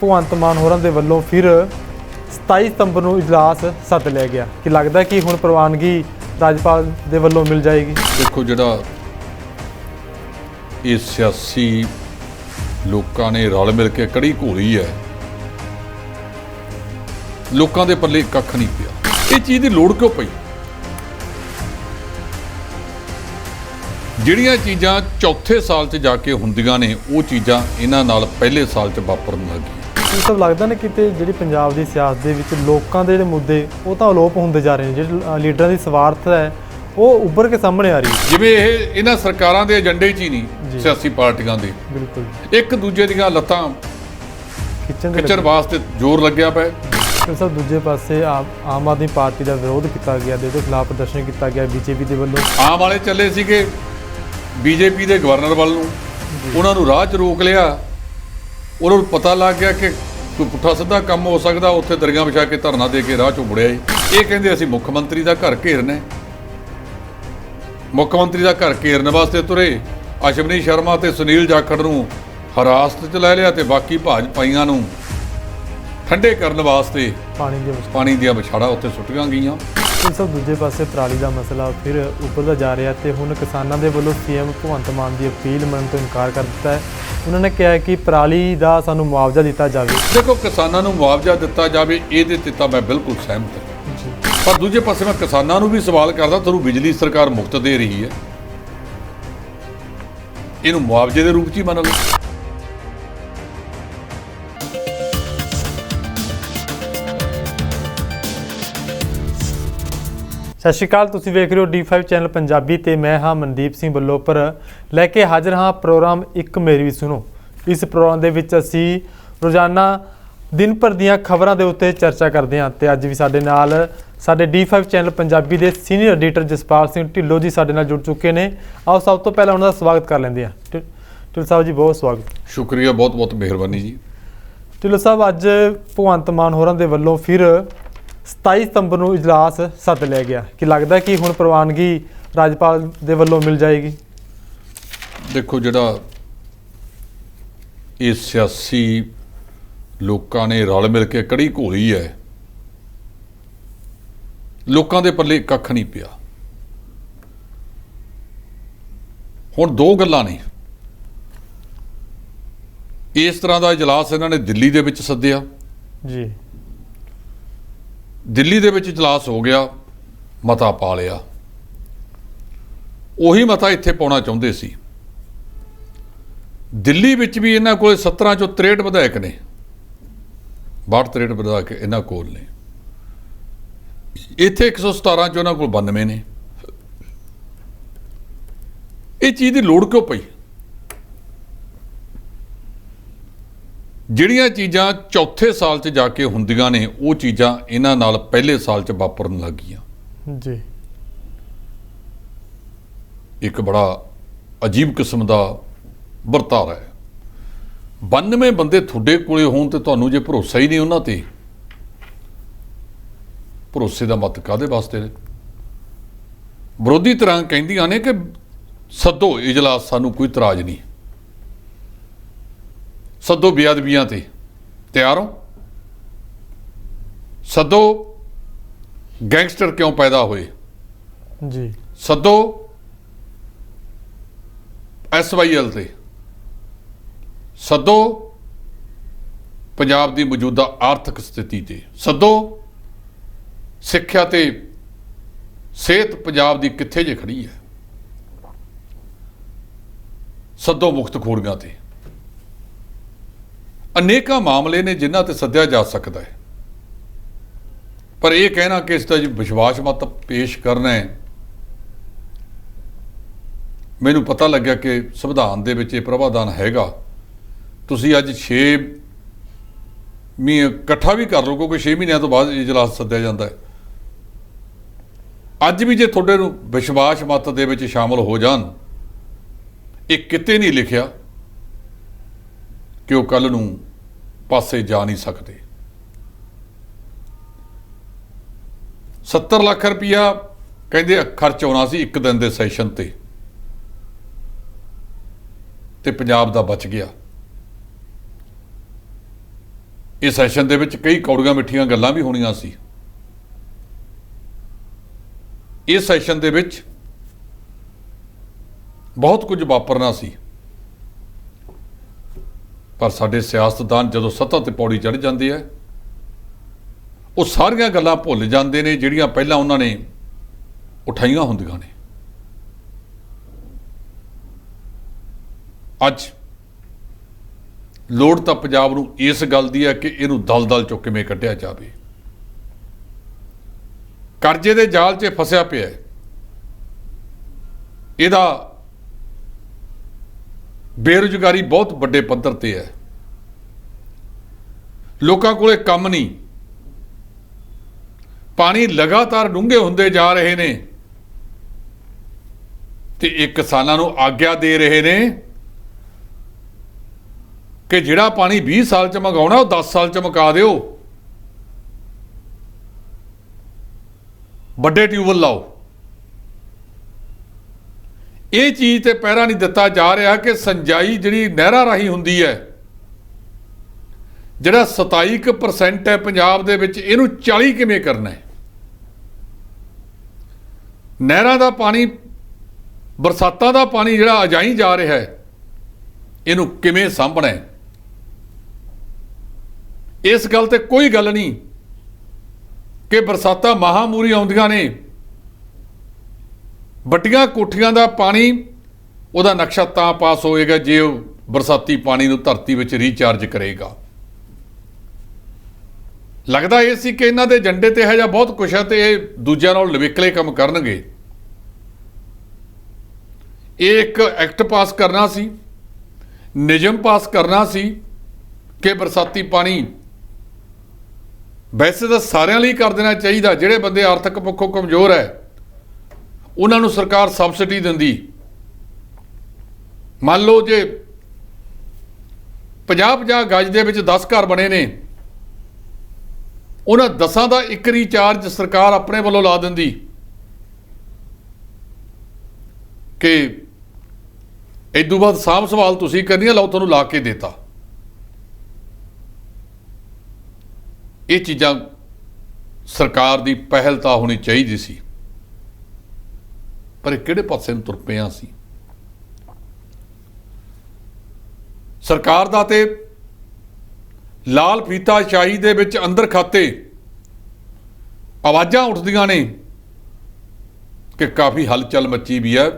ਭਗਵੰਤ ਮਾਨ ਹੋਰਾਂ ਦੇ ਵੱਲੋਂ ਫਿਰ 27 ਸਤੰਬਰ ਨੂੰ ਇਜਲਾਸ ਸੱਦ ਲਿਆ ਗਿਆ ਕਿ ਲੱਗਦਾ ਕਿ ਹੁਣ ਪ੍ਰਵਾਨਗੀ ਰਾਜਪਾਲ ਦੇ ਵੱਲੋਂ ਮਿਲ ਜਾਏਗੀ। ਦੇਖੋ ਜਿਹੜਾ ਇਹ ਸਿਆਸੀ ਲੋਕਾਂ ਨੇ ਰਲ ਮਿਲ ਕੇ ਕੜੀ ਘੋਲੀ ਹੈ, ਲੋਕਾਂ ਦੇ ਪੱਲੇ ਕੱਖ ਨਹੀਂ ਪਿਆ। ਇਹ ਚੀਜ਼ ਦੀ ਲੋੜ ਕਿਉਂ ਪਈ? ਜਿਹੜੀਆਂ ਚੀਜ਼ਾਂ ਚੌਥੇ ਸਾਲ 'ਚ ਜਾ ਕੇ ਹੁੰਦੀਆਂ ਨੇ ਉਹ ਚੀਜ਼ਾਂ ਇਹਨਾਂ ਨਾਲ ਪਹਿਲੇ ਸਾਲ 'ਚ ਵਾਪਰਨ ਲੱਗੀਆਂ। ਇਹ ਸਭ ਲੱਗਦਾ ਨਾ ਕਿਤੇ ਜਿਹੜੀ ਪੰਜਾਬ ਦੀ ਸਿਆਸਤ ਦੇ ਵਿੱਚ ਲੋਕਾਂ ਦੇ ਜਿਹੜੇ ਮੁੱਦੇ ਉਹ ਤਾਂ ਅਲੋਪ ਹੁੰਦੇ ਜਾ ਰਹੇ ਨੇ, ਜਿਹੜੇ ਲੀਡਰਾਂ ਦੀ ਸਵਾਰਥ ਹੈ ਉਹ ਉੱਭਰ ਕੇ ਸਾਹਮਣੇ ਆ ਰਹੀ ਹੈ। ਜਿਵੇਂ ਇਹ ਇਹਨਾਂ ਸਰਕਾਰਾਂ ਦੇ ਏਜੰਡੇ 'ਚ ਹੀ ਨਹੀਂ, ਸਿਆਸੀ ਪਾਰਟੀਆਂ ਦੇ ਬਿਲਕੁਲ ਇੱਕ ਦੂਜੇ ਦੀਆਂ ਲੱਤਾਂ ਖਿੱਚਣ ਵਾਸਤੇ ਜ਼ੋਰ ਲੱਗਿਆ ਪਿਆ। ਫਿਰ ਸਭ ਦੂਜੇ ਪਾਸੇ ਆਮ ਆਦਮੀ ਪਾਰਟੀ ਦਾ ਵਿਰੋਧ ਕੀਤਾ ਗਿਆ, ਦੇ ਖਿਲਾਫ ਪ੍ਰਦਰਸ਼ਨ ਕੀਤਾ ਗਿਆ ਬੀਜੇਪੀ ਦੇ ਵੱਲੋਂ। ਆਮ ਵਾਲੇ ਚੱਲੇ ਸੀਗੇ ਬੀਜੇਪੀ ਦੇ ਗਵਰਨਰ ਵੱਲ ਨੂੰ, ਉਹਨਾਂ ਨੂੰ ਰਾਹ 'ਚ ਰੋਕ ਲਿਆ। ਉਹਨਾਂ ਨੂੰ ਪਤਾ ਲੱਗ ਗਿਆ ਕਿ ਕੋਈ ਪੁੱਠਾ ਸਿੱਧਾ ਕੰਮ ਹੋ ਸਕਦਾ, ਉੱਥੇ ਦਰੀਆਂ ਵਿਛਾ ਕੇ ਧਰਨਾ ਦੇ ਕੇ ਰਾਹ 'ਚੋਂ ਮੁੜਿਆ। ਇਹ ਕਹਿੰਦੇ ਅਸੀਂ ਮੁੱਖ ਮੰਤਰੀ ਦਾ ਘਰ ਘੇਰਨਾ, ਮੁੱਖ ਮੰਤਰੀ ਦਾ ਘਰ ਘੇਰਨ ਵਾਸਤੇ ਤੁਰੇ। ਅਸ਼ਵਨੀ ਸ਼ਰਮਾ ਤੇ ਸੁਨੀਲ ਜਾਖੜ ਨੂੰ ਹਿਰਾਸਤ 'ਚ ਲੈ ਲਿਆ ਤੇ ਬਾਕੀ ਭਾਜਪਾਈਆਂ ਨੂੰ ਠੰਡੇ ਕਰਨ ਵਾਸਤੇ ਪਾਣੀ ਦੀਆਂ ਵਿਛਾੜਾਂ ਉੱਤੇ ਸੁੱਟੀਆਂ ਗਈਆਂ। ਸਭ ਦੂਜੇ ਪਾਸੇ ਪਰਾਲੀ ਦਾ ਮਸਲਾ ਫਿਰ ਉੱਪਰਦਾ ਜਾ ਰਿਹਾ ਤੇ ਹੁਣ ਕਿਸਾਨਾਂ ਦੇ ਵੱਲੋਂ ਸੀਐਮ ਭਗਵੰਤ ਮਾਨ ਦੀ ਅਪੀਲ ਮੰਨਣ ਤੋਂ ਇਨਕਾਰ ਕਰ ਦਿੱਤਾ ਹੈ। ਉਹਨਾਂ ਨੇ ਕਿਹਾ ਕਿ ਪਰਾਲੀ ਦਾ ਸਾਨੂੰ ਮੁਆਵਜ਼ਾ ਦਿੱਤਾ ਜਾਵੇ। ਦੇਖੋ, ਕਿਸਾਨਾਂ ਨੂੰ ਮੁਆਵਜ਼ਾ ਦਿੱਤਾ ਜਾਵੇ, ਇਹਦੇ ਤੇ ਤਾਂ ਮੈਂ ਬਿਲਕੁਲ ਸਹਿਮਤ ਹਾਂ। ਪਰ ਦੂਜੇ ਪਾਸੇ ਮੈਂ ਕਿਸਾਨਾਂ ਨੂੰ ਵੀ ਸਵਾਲ ਕਰਦਾ, ਤੁਹਾਨੂੰ ਬਿਜਲੀ ਸਰਕਾਰ ਮੁਫਤ ਦੇ ਰਹੀ ਹੈ, ਇਹਨੂੰ ਮੁਆਵਜ਼ੇ ਦੇ ਰੂਪ 'ਚ ਹੀ ਮੰਨ ਲਓ। ਸਤਿ ਸ਼੍ਰੀ ਅਕਾਲ, ਤੁਸੀਂ ਵੇਖ ਰਹੇ ਹੋ D5 ਚੈਨਲ ਪੰਜਾਬੀ ਤੇ ਮੈਂ ਹਾਂ ਮਨਦੀਪ ਸਿੰਘ ਬੱਲੋਪਰ ਲੈ ਕੇ ਹਾਜ਼ਰ ਹਾਂ ਪ੍ਰੋਗਰਾਮ ਇੱਕ ਮੇਰੀ ਵੀ ਸੁਣੋ। ਇਸ ਪ੍ਰੋਗਰਾਮ ਦੇ ਵਿੱਚ ਅਸੀਂ ਰੋਜ਼ਾਨਾ ਦਿਨ ਭਰ ਦੀਆਂ ਖਬਰਾਂ ਦੇ ਉੱਤੇ ਚਰਚਾ ਕਰਦੇ ਹਾਂ ਤੇ ਅੱਜ ਵੀ ਸਾਡੇ ਨਾਲ ਸਾਡੇ D5 ਚੈਨਲ ਪੰਜਾਬੀ ਦੇ ਸੀਨੀਅਰ ਐਡੀਟਰ ਜਸਪਾਲ ਸਿੰਘ ਢਿੱਲੋਂ ਜੀ ਸਾਡੇ ਨਾਲ ਜੁੜ ਚੁੱਕੇ ਨੇ। ਆਓ ਸਭ ਤੋਂ ਪਹਿਲਾਂ ਉਹਨਾਂ ਦਾ ਸਵਾਗਤ ਕਰ ਲੈਂਦੇ ਹਾਂ। ਢਿੱਲੋਂ ਸਾਹਿਬ ਜੀ ਬਹੁਤ ਸਵਾਗਤ। ਸ਼ੁਕਰੀਆ, ਬਹੁਤ ਬਹੁਤ ਮਿਹਰਬਾਨੀ ਜੀ। ਢਿੱਲੋਂ ਸਾਹਿਬ, ਅੱਜ ਭਗਵੰਤ ਮਾਨ ਹੋਰਾਂ ਦੇ ਵੱਲੋਂ ਫਿਰ 27 ਸਤੰਬਰ ਨੂੰ ਇਜਲਾਸ ਸੱਦ ਲਿਆ ਗਿਆ ਕਿ ਲੱਗਦਾ ਕਿ ਹੁਣ ਪ੍ਰਵਾਨਗੀ ਰਾਜਪਾਲ ਦੇ ਵੱਲੋਂ ਮਿਲ ਜਾਏਗੀ। ਦੇਖੋ, ਜਿਹੜਾ ਇਹ ਸਿਆਸੀ ਲੋਕਾਂ ਨੇ ਰਲ ਮਿਲ ਕੇ ਕੜੀ ਘੋਲੀ ਹੈ, ਲੋਕਾਂ ਦੇ ਪੱਲੇ ਕੱਖ ਨਹੀਂ ਪਿਆ। ਹੁਣ ਦੋ ਗੱਲਾਂ ਨੇ। ਇਸ ਤਰ੍ਹਾਂ ਦਾ ਇਜਲਾਸ ਇਹਨਾਂ ਨੇ ਦਿੱਲੀ ਦੇ ਵਿੱਚ ਸੱਦਿਆ ਜੀ, ਦਿੱਲੀ ਦੇ ਵਿੱਚ ਇਜਲਾਸ ਹੋ ਗਿਆ, ਮਤਾ ਪਾ ਲਿਆ। ਉਹੀ ਮਤਾ ਇੱਥੇ ਪਾਉਣਾ ਚਾਹੁੰਦੇ ਸੀ। ਦਿੱਲੀ ਵਿੱਚ ਵੀ ਇਹਨਾਂ ਕੋਲ 17 ਚੋਂ 63 ਵਿਧਾਇਕ ਨੇ, 62-63 ਵਿਧਾਇਕ ਇਹਨਾਂ ਕੋਲ ਨੇ। ਇੱਥੇ 117 ਚੋਂ ਇਹਨਾਂ ਕੋਲ 92 ਨੇ। ਇਹ ਚੀਜ਼ ਦੀ ਲੋੜ ਕਿਉਂ ਪਈ? ਜਿਹੜੀਆਂ ਚੀਜ਼ਾਂ ਚੌਥੇ ਸਾਲ 'ਚ ਜਾ ਕੇ ਹੁੰਦੀਆਂ ਨੇ ਉਹ ਚੀਜ਼ਾਂ ਇਹਨਾਂ ਨਾਲ ਪਹਿਲੇ ਸਾਲ 'ਚ ਵਾਪਰਨ ਲੱਗੀਆਂ ਜੀ। ਇੱਕ ਬੜਾ ਅਜੀਬ ਕਿਸਮ ਦਾ ਵਰਤਾਰਾ ਹੈ। 92 ਬੰਦੇ ਤੁਹਾਡੇ ਕੋਲੇ ਹੋਣ ਤੇ ਤੁਹਾਨੂੰ ਜੇ ਭਰੋਸਾ ਹੀ ਨਹੀਂ ਉਹਨਾਂ ਤੇ, ਭਰੋਸੇ ਦਾ ਮਤ ਕਾਹਦੇ ਵਾਸਤੇ ਨੇ? ਵਿਰੋਧੀ ਧਿਰਾਂ ਕਹਿੰਦੀਆਂ ਨੇ ਕਿ ਸੱਦੋ ਇਜਲਾਸ, ਸਾਨੂੰ ਕੋਈ ਇਤਰਾਜ਼ ਨਹੀਂ, ਸੱਦੋ ਬੇਅਦਬੀਆਂ ਤੇ ਤਿਆਰ ਹੋ, ਸੱਦੋ ਗੈਂਗਸਟਰ ਕਿਉਂ ਪੈਦਾ ਹੋਏ ਜੀ, ਸੱਦੋ SYL ਤੇ, ਸੱਦੋ ਪੰਜਾਬ ਦੀ ਮੌਜੂਦਾ ਆਰਥਿਕ ਸਥਿਤੀ ਤੇ, ਸੱਦੋ ਸਿੱਖਿਆ ਤੇ ਸਿਹਤ ਪੰਜਾਬ ਦੀ ਕਿੱਥੇ ਜੇ ਖੜੀ ਹੈ, ਸੱਦੋ ਮੁਕਤ ਖੋੜੀਆਂ ਤੇ। ਅਨੇਕਾਂ ਮਾਮਲੇ ਨੇ ਜਿਨ੍ਹਾਂ ਤੇ ਸੱਦਿਆ ਜਾ ਸਕਦਾ ਹੈ, ਪਰ ਇਹ ਕਹਿਣਾ ਕਿ ਇਸ ਦਾ ਜੀ ਵਿਸ਼ਵਾਸ ਮਤ ਪੇਸ਼ ਕਰਨਾ ਹੈ। ਮੈਨੂੰ ਪਤਾ ਲੱਗਿਆ ਕਿ ਸੰਵਿਧਾਨ ਦੇ ਵਿੱਚ ਇਹ ਪ੍ਰਾਵਧਾਨ ਹੈਗਾ। ਤੁਸੀਂ ਅੱਜ 6 ਮਹੀਨੇ ਇਕੱਠਾ ਵੀ ਕਰ ਲਓ, ਕਿਉਂਕਿ 6 ਮਹੀਨਿਆਂ ਤੋਂ ਬਾਅਦ ਇਜਲਾਸ ਸੱਦਿਆ ਜਾਂਦਾ ਹੈ। ਅੱਜ ਵੀ ਜੇ ਤੁਹਾਡੇ ਨੂੰ ਵਿਸ਼ਵਾਸ ਮਤ ਦੇ ਵਿੱਚ ਸ਼ਾਮਲ ਹੋ ਜਾਣ, ਇਹ ਕਿਤੇ ਨਹੀਂ ਲਿਖਿਆ ਕਿ ਉਹ ਕੱਲ ਨੂੰ ਪਾਸੇ ਜਾ ਨਹੀਂ ਸਕਦੇ। 70 ਲੱਖ ਰੁਪਇਆ ਕਹਿੰਦੇ ਖਰਚ ਆਉਣਾ ਸੀ ਇੱਕ ਦਿਨ ਦੇ ਸੈਸ਼ਨ ਤੇ ਪੰਜਾਬ ਦਾ ਬਚ ਗਿਆ। ਇਹ ਸੈਸ਼ਨ ਦੇ ਵਿੱਚ ਕਈ ਕੌੜੀਆਂ ਮਿੱਠੀਆਂ ਗੱਲਾਂ ਵੀ ਹੋਣੀਆਂ ਸੀ। ਇਸ ਸੈਸ਼ਨ ਦੇ ਵਿੱਚ ਬਹੁਤ ਕੁਝ ਵਾਪਰਨਾ ਸੀ, ਪਰ ਸਾਡੇ ਸਿਆਸਤਦਾਨ ਜਦੋਂ ਸੱਤਾ ਤੇ ਪੌੜੀ ਚੜ੍ਹ ਜਾਂਦੇ ਆ, ਉਹ ਸਾਰੀਆਂ ਗੱਲਾਂ ਭੁੱਲ ਜਾਂਦੇ ਨੇ ਜਿਹੜੀਆਂ ਪਹਿਲਾਂ ਉਹਨਾਂ ਨੇ ਉਠਾਈਆਂ ਹੁੰਦੀਆਂ ਨੇ। ਅੱਜ ਲੋੜ ਤਾਂ ਪੰਜਾਬ ਨੂੰ ਇਸ ਗੱਲ ਦੀ ਹੈ ਕਿ ਇਹਨੂੰ ਦਲਦਲ ਚੋਂ ਕਿਵੇਂ ਕੱਢਿਆ ਜਾਵੇ। ਕਰਜ਼ੇ ਦੇ ਜਾਲ 'ਚ ਫਸਿਆ ਪਿਆ ਹੈ, ਇਹਦਾ ਬੇਰੁਜ਼ਗਾਰੀ ਬਹੁਤ ਵੱਡੇ ਪੱਧਰ ਤੇ ਹੈ, ਲੋਕਾਂ ਕੋਲੇ ਕੰਮ ਨਹੀਂ, ਪਾਣੀ ਲਗਾਤਾਰ ਡੂੰਘੇ ਹੁੰਦੇ ਜਾ ਰਹੇ ਨੇ ਤੇ ਇਹ ਕਿਸਾਨਾਂ ਨੂੰ ਆਗਿਆ ਦੇ ਰਹੇ ਨੇ ਕਿ ਜਿਹੜਾ ਪਾਣੀ 20 ਸਾਲ 'ਚ ਮੰਗਾਉਣਾ ਉਹ 10 ਸਾਲ 'ਚ ਮੁਕਾ ਦਿਓ, ਵੱਡੇ ਟਿਊਬਵੈੱਲ ਲਾਓ। ਇਹ ਚੀਜ਼ ਤੇ ਪਹਿਰਾ ਨਹੀਂ ਦਿੱਤਾ ਜਾ ਰਿਹਾ ਕਿ ਸਿੰਜਾਈ ਜਿਹੜੀ ਨਹਿਰਾਂ ਰਾਹੀਂ ਹੁੰਦੀ ਹੈ, ਜਿਹੜਾ 27% ਹੈ ਪੰਜਾਬ ਦੇ ਵਿੱਚ, ਇਹਨੂੰ 40 ਕਿਵੇਂ ਕਰਨਾ ਹੈ। ਨਹਿਰਾਂ ਦਾ ਪਾਣੀ, ਬਰਸਾਤਾਂ ਦਾ ਪਾਣੀ ਜਿਹੜਾ ਅਜਾਈ ਜਾ ਰਿਹਾ ਹੈ, ਇਹਨੂੰ ਕਿਵੇਂ ਸਾਂਭਣਾ ਹੈ। ਇਸ ਗੱਲ ਤੇ ਕੋਈ ਗੱਲ ਨਹੀਂ ਕਿ ਬਰਸਾਤਾਂ ਮਹਾਮੂਰੀ ਆਉਂਦੀਆਂ ਨੇ, ਵੱਡੀਆਂ ਕੋਠੀਆਂ ਦਾ ਪਾਣੀ, ਉਹਦਾ ਨਕਸ਼ਾ ਤਾਂ ਪਾਸ ਹੋਏਗਾ ਜੇ ਉਹ ਬਰਸਾਤੀ ਪਾਣੀ ਨੂੰ ਧਰਤੀ ਵਿੱਚ ਰੀਚਾਰਜ ਕਰੇਗਾ। ਲੱਗਦਾ ਇਹ ਸੀ ਕਿ ਇਹਨਾਂ ਦੇ ਏਜੰਡੇ ਤੇ ਹੈ ਜਾਂ ਬਹੁਤ ਕੁਛ ਹੈ ਤੇ ਇਹ ਦੂਜਿਆਂ ਨਾਲ ਲਵੇਕਲੇ ਕੰਮ ਕਰਨਗੇ। ਇਹ ਇੱਕ ਐਕਟ ਪਾਸ ਕਰਨਾ ਸੀ, ਨਿਯਮ ਪਾਸ ਕਰਨਾ ਸੀ ਕਿ ਬਰਸਾਤੀ ਪਾਣੀ ਵੈਸੇ ਤਾਂ ਸਾਰਿਆਂ ਲਈ ਕਰ ਦੇਣਾ ਚਾਹੀਦਾ। ਜਿਹੜੇ ਬੰਦੇ ਆਰਥਿਕ ਪੱਖੋਂ ਕਮਜ਼ੋਰ ਹੈ ਉਹਨਾਂ ਨੂੰ ਸਰਕਾਰ ਸਬਸਿਡੀ ਦਿੰਦੀ। ਮੰਨ ਲਓ ਜੇ 50-50 ਗਜ ਦੇ ਵਿੱਚ 10 ਘਰ ਬਣੇ ਨੇ, ਉਹਨਾਂ 10 ਦਾ ਇੱਕ ਰੀਚਾਰਜ ਸਰਕਾਰ ਆਪਣੇ ਵੱਲੋਂ ਲਾ ਦਿੰਦੀ ਕਿ ਇਦੋਂ ਬਾਅਦ ਸਾਂਭ ਸੰਭਾਲ ਤੁਸੀਂ ਕਰਨੀ ਹੈ, ਲਓ ਤੁਹਾਨੂੰ ਲਾ ਕੇ ਦੇਤਾ। ਇਹ ਚੀਜ਼ਾਂ ਸਰਕਾਰ ਦੀ ਪਹਿਲ ਤਾਂ ਹੋਣੀ ਚਾਹੀਦੀ ਸੀ, ਪਰ ਇਹ ਕਿਹੜੇ ਪਾਸੇ ਨੂੰ ਤੁਰ ਪਏ ਹਾਂ ਅਸੀਂ। ਸਰਕਾਰ ਦਾ ਤੇ ਲਾਲ ਫੀਤਾ ਸ਼ਾਹੀ ਦੇ ਵਿੱਚ ਅੰਦਰ ਖਾਤੇ ਆਵਾਜ਼ਾਂ ਉੱਠਦੀਆਂ ਨੇ ਕਿ ਕਾਫੀ ਹਲਚਲ ਮੱਚੀ ਵੀ ਹੈ,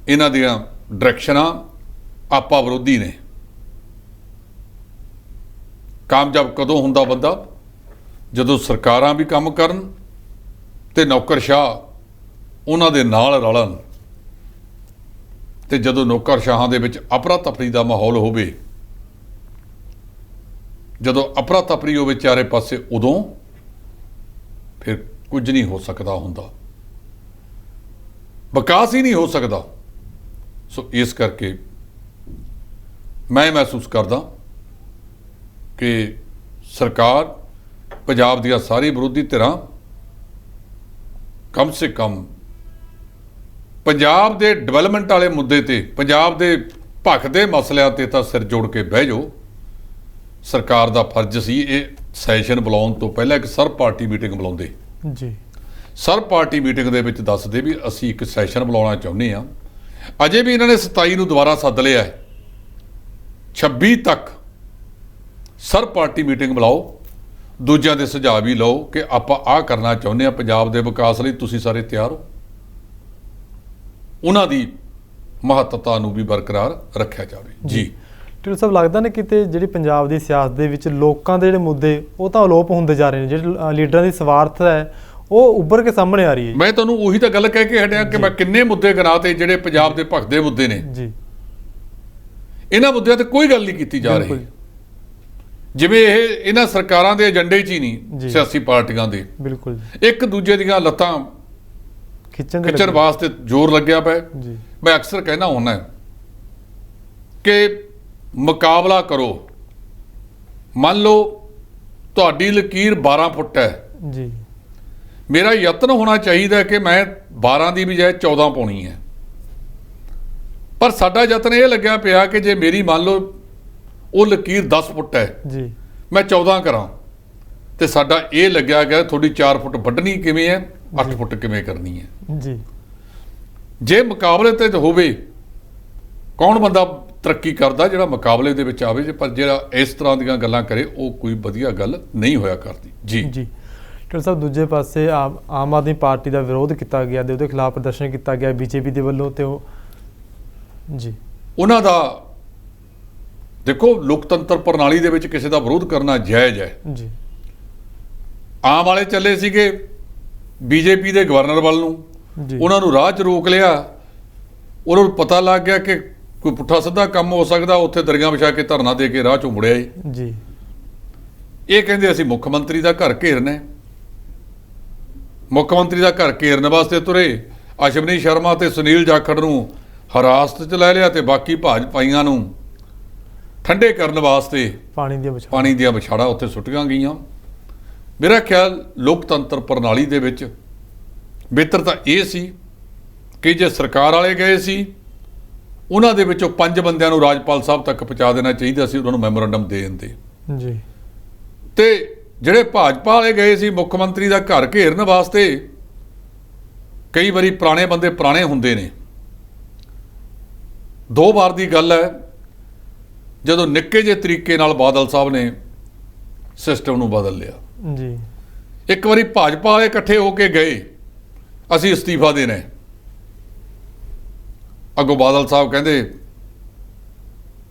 ਇਹਨਾਂ ਦੀਆਂ ਡਾਇਰੈਕਸ਼ਨਾਂ ਆਪਾ ਵਿਰੋਧੀ ਨੇ। ਕਾਮਯਾਬ ਕਦੋਂ ਹੁੰਦਾ ਬੰਦਾ? ਜਦੋਂ ਸਰਕਾਰਾਂ ਵੀ ਕੰਮ ਕਰਨ ਤੇ ਨੌਕਰਸ਼ਾਹ ਉਹਨਾਂ ਦੇ ਨਾਲ ਰਲਣ, ਤੇ ਜਦੋਂ ਨੌਕਰਸ਼ਾਹਾਂ ਦੇ ਵਿੱਚ ਅਪਰਾ ਤਪਰੀ ਦਾ ਮਾਹੌਲ ਹੋਵੇ, ਜਦੋਂ ਅਪਰਾ ਤਪਰੀ ਹੋਵੇ ਚਾਰੇ ਪਾਸੇ, ਉਦੋਂ ਫਿਰ ਕੁਝ ਨਹੀਂ ਹੋ ਸਕਦਾ ਹੁੰਦਾ, ਵਿਕਾਸ ਹੀ ਨਹੀਂ ਹੋ ਸਕਦਾ। ਸੋ ਇਸ ਕਰਕੇ ਮੈਂ ਮਹਿਸੂਸ ਕਰਦਾ ਕਿ ਸਰਕਾਰ, ਪੰਜਾਬ ਦੀਆਂ ਸਾਰੀ ਵਿਰੋਧੀ ਧਿਰਾਂ ਕਮ ਸੇ ਕਮ ਪੰਜਾਬ ਦੇ ਡਿਵੈਲਪਮੈਂਟ ਵਾਲੇ ਮੁੱਦੇ ਤੇ, ਪੰਜਾਬ ਦੇ ਭਖ ਦੇ ਮਸਲਿਆਂ ਤੇ ਤਾਂ ਸਿਰ ਜੋੜ ਕੇ ਬਹਿ ਜਾਓ। ਸਰਕਾਰ ਦਾ ਫਰਜ਼ ਸੀ ਇਹ ਸੈਸ਼ਨ ਬੁਲਾਉਣ ਤੋਂ ਪਹਿਲਾਂ ਇੱਕ ਸਰਬ ਪਾਰਟੀ ਮੀਟਿੰਗ ਬੁਲਾਉਂਦੇ ਜੀ। ਸਰਬ ਪਾਰਟੀ ਮੀਟਿੰਗ ਦੇ ਵਿੱਚ ਦੱਸਦੇ ਵੀ ਅਸੀਂ ਇੱਕ ਸੈਸ਼ਨ ਬੁਲਾਉਣਾ ਚਾਹੁੰਦੇ ਹਾਂ। ਅਜੇ ਵੀ ਇਹਨਾਂ ਨੇ 27 ਨੂੰ ਦੁਬਾਰਾ ਸੱਦ ਲਿਆ ਹੈ। 26 ਤੱਕ ਸਰਬ ਪਾਰਟੀ ਮੀਟਿੰਗ ਬੁਲਾਓ, ਦੂਜਿਆਂ ਦੇ ਸੁਝਾਅ ਵੀ ਲਓ ਕਿ ਆਪਾਂ ਆਹ ਕਰਨਾ ਚਾਹੁੰਦੇ ਹਾਂ ਪੰਜਾਬ ਦੇ ਵਿਕਾਸ ਲਈ, ਤੁਸੀਂ ਸਾਰੇ ਤਿਆਰ ਹੋ। ਉਹਨਾਂ ਦੀ ਮਹੱਤਤਾ ਨੂੰ ਵੀ ਬਰਕਰਾਰ ਰੱਖਿਆ ਜਾਵੇ। ਜੀ ਟਿਲ ਸਾਹਿਬ, ਲੱਗਦਾ ਨਾ ਕਿਤੇ ਜਿਹੜੀ ਪੰਜਾਬ ਦੀ ਸਿਆਸਤ ਦੇ ਵਿੱਚ ਲੋਕਾਂ ਦੇ ਜਿਹੜੇ ਮੁੱਦੇ ਉਹ ਤਾਂ ਅਲੋਪ ਹੁੰਦੇ ਜਾ ਰਹੇ ਨੇ, ਜਿਹੜੇ ਲੀਡਰਾਂ ਦੀ ਸਵਾਰਥ ਹੈ ਉਹ ਉੱਭਰ ਕੇ ਸਾਹਮਣੇ ਆ ਰਹੀ ਹੈ। ਮੈਂ ਤੁਹਾਨੂੰ ਉਹੀ ਤਾਂ ਗੱਲ ਕਹਿ ਕੇ ਹਟਿਆ ਕਿ ਮੈਂ ਕਿੰਨੇ ਮੁੱਦੇ ਗਿਣਾਤੇ ਜਿਹੜੇ ਪੰਜਾਬ ਦੇ ਭਖਦੇ ਮੁੱਦੇ ਨੇ ਜੀ। ਇਹਨਾਂ ਮੁੱਦਿਆਂ ਤੇ ਕੋਈ ਗੱਲ ਨਹੀਂ ਕੀਤੀ ਜਾ ਰਹੀ, ਜਿਵੇਂ ਇਹ ਇਹਨਾਂ ਸਰਕਾਰਾਂ ਦੇ ਏਜੰਡੇ 'ਚ ਹੀ ਨਹੀਂ, ਸਿਆਸੀ ਪਾਰਟੀਆਂ ਦੇ ਬਿਲਕੁਲ ਇੱਕ ਦੂਜੇ ਦੀਆਂ ਲੱਤਾਂ ਖਿੱਚਣ ਵਾਸਤੇ ਜ਼ੋਰ ਲੱਗਿਆ ਪਿਆ ਜੀ। ਮੈਂ ਅਕਸਰ ਕਹਿਣਾ ਹੁੰਦਾ ਕਿ ਮੁਕਾਬਲਾ ਕਰੋ। ਮੰਨ ਲਓ ਤੁਹਾਡੀ ਲਕੀਰ 12 ਫੁੱਟ ਹੈ ਜੀ, ਮੇਰਾ ਯਤਨ ਹੋਣਾ ਚਾਹੀਦਾ ਕਿ ਮੈਂ 12 ਦੀ ਬਜਾਏ 14 ਪਾਉਣੀ ਹੈ, ਪਰ ਸਾਡਾ ਯਤਨ ਇਹ ਲੱਗਿਆ ਪਿਆ ਕਿ ਜੇ ਮੇਰੀ ਮੰਨ ਲਓ ਉਹ ਲਕੀਰ 10 ਫੁੱਟ ਹੈ ਜੀ, ਮੈਂ 14 ਕਰਾਂ ਤੇ ਸਾਡਾ ਇਹ ਲੱਗਿਆ ਗਿਆ ਤੁਹਾਡੀ 4 ਫੁੱਟ ਵੱਢਣੀ ਕਿਵੇਂ ਹੈ 8 ਫੁੱਟ ਕਿਵੇਂ ਕਰਨੀ ਹੈ ਜੀ। ਜੇ ਮੁਕਾਬਲੇ ਤੇ ਹੋਵੇ ਕੌਣ ਬੰਦਾ ਤਰੱਕੀ ਕਰਦਾ ਜਿਹੜਾ ਮੁਕਾਬਲੇ ਦੇ ਵਿੱਚ ਆਵੇ, ਜੇ ਪਰ ਜਿਹੜਾ ਇਸ ਤਰ੍ਹਾਂ ਦੀਆਂ ਗੱਲਾਂ ਕਰੇ ਉਹ ਕੋਈ ਵਧੀਆ ਗੱਲ ਨਹੀਂ ਹੋਇਆ ਕਰਦੀ। ਜੀ ਜੀ ਡਾਕਟਰ ਸਾਹਿਬ, ਦੂਜੇ ਪਾਸੇ ਆਮ ਆਦਮੀ ਪਾਰਟੀ ਦਾ ਵਿਰੋਧ ਕੀਤਾ ਗਿਆ ਤੇ ਉਹਦੇ ਖਿਲਾਫ ਪ੍ਰਦਰਸ਼ਨ ਕੀਤਾ ਗਿਆ ਬੀਜੇਪੀ ਦੇ ਵੱਲੋਂ, ਤੇ ਉਹ ਜੀ ਉਹਨਾਂ ਦਾ ਦੇਖੋ ਲੋਕਤੰਤਰ ਪ੍ਰਣਾਲੀ ਦੇ ਵਿੱਚ ਕਿਸੇ ਦਾ ਵਿਰੋਧ ਕਰਨਾ ਜਾਇਜ਼ ਹੈ। ਜੀ। ਆਮ ਵਾਲੇ ਚੱਲੇ ਸੀਗੇ ਬੀਜੇਪੀ ਦੇ ਗਵਰਨਰ ਵੱਲ ਨੂੰ, ਜੀ। ਉਹਨਾਂ ਨੂੰ ਰਾਹ 'ਚ ਰੋਕ ਲਿਆ। ਉਹਨਾਂ ਨੂੰ ਪਤਾ ਲੱਗ ਗਿਆ ਕਿ ਕੋਈ ਪੁੱਠਾ ਸਿੱਧਾ ਕੰਮ ਹੋ ਸਕਦਾ, ਉੱਥੇ ਦਰੀਆਂ ਵਿਛਾ ਕੇ ਧਰਨਾ ਦੇ ਕੇ ਰਾਹ 'ਚੋਂ ਮੁੜਿਆ ਜੀ। ਇਹ ਕਹਿੰਦੇ ਅਸੀਂ ਮੁੱਖ ਮੰਤਰੀ ਦਾ ਘਰ ਘੇਰਨਾ, ਮੁੱਖ ਮੰਤਰੀ ਦਾ ਘਰ ਘੇਰਨ ਵਾਸਤੇ ਤੁਰੇ। ਅਸ਼ਵਨੀ ਸ਼ਰਮਾ ਤੇ ਸੁਨੀਲ ਜਾਖੜ ਨੂੰ ਹਿਰਾਸਤ 'ਚ ਲੈ ਲਿਆ ਤੇ ਬਾਕੀ ਭਾਜਪਾਈਆਂ ਨੂੰ ਠੰਡੇ ਕਰਨ ਵਾਸਤੇ ਪਾਣੀ ਦੀਆਂ ਵਿਛਾੜਾਂ ਉੱਥੇ ਸੁੱਟੀਆਂ ਗਈਆਂ। ਮੇਰਾ ਖਿਆਲ ਲੋਕਤੰਤਰ ਪ੍ਰਣਾਲੀ ਦੇ ਵਿੱਚ ਬਿਹਤਰ ਤਾਂ ਇਹ ਸੀ ਕਿ ਜੇ ਸਰਕਾਰ ਵਾਲੇ ਗਏ ਸੀ ਉਹਨਾਂ ਦੇ ਵਿੱਚੋਂ 5 ਬੰਦਿਆਂ ਨੂੰ ਰਾਜਪਾਲ ਸਾਹਿਬ ਤੱਕ ਪਹੁੰਚਾ ਦੇਣਾ ਚਾਹੀਦਾ ਸੀ, ਉਹਨਾਂ ਨੂੰ ਮੈਮੋਰੰਡਮ ਦੇ ਦਿੰਦੇ ਜੀ। ਤੇ ਜਿਹੜੇ ਭਾਜਪਾ ਵਾਲੇ ਗਏ ਸੀ ਮੁੱਖ ਮੰਤਰੀ ਦਾ ਘਰ ਘੇਰਨ ਵਾਸਤੇ, ਕਈ ਵਾਰੀ ਪੁਰਾਣੇ ਬੰਦੇ ਪੁਰਾਣੇ ਹੁੰਦੇ ਨੇ। 2 ਵਾਰ ਦੀ ਗੱਲ ਹੈ ਜਦੋਂ ਨਿੱਕੇ ਜਿਹੇ ਤਰੀਕੇ ਨਾਲ ਬਾਦਲ ਸਾਹਿਬ ਨੇ ਸਿਸਟਮ ਨੂੰ ਬਦਲ ਲਿਆ ਜੀ। ਇੱਕ ਵਾਰੀ ਭਾਜਪਾ ਵਾਲੇ ਇਕੱਠੇ ਹੋ ਕੇ ਗਏ ਅਸੀਂ ਅਸਤੀਫਾ ਦੇਣਾ, ਅੱਗੋਂ ਬਾਦਲ ਸਾਹਿਬ ਕਹਿੰਦੇ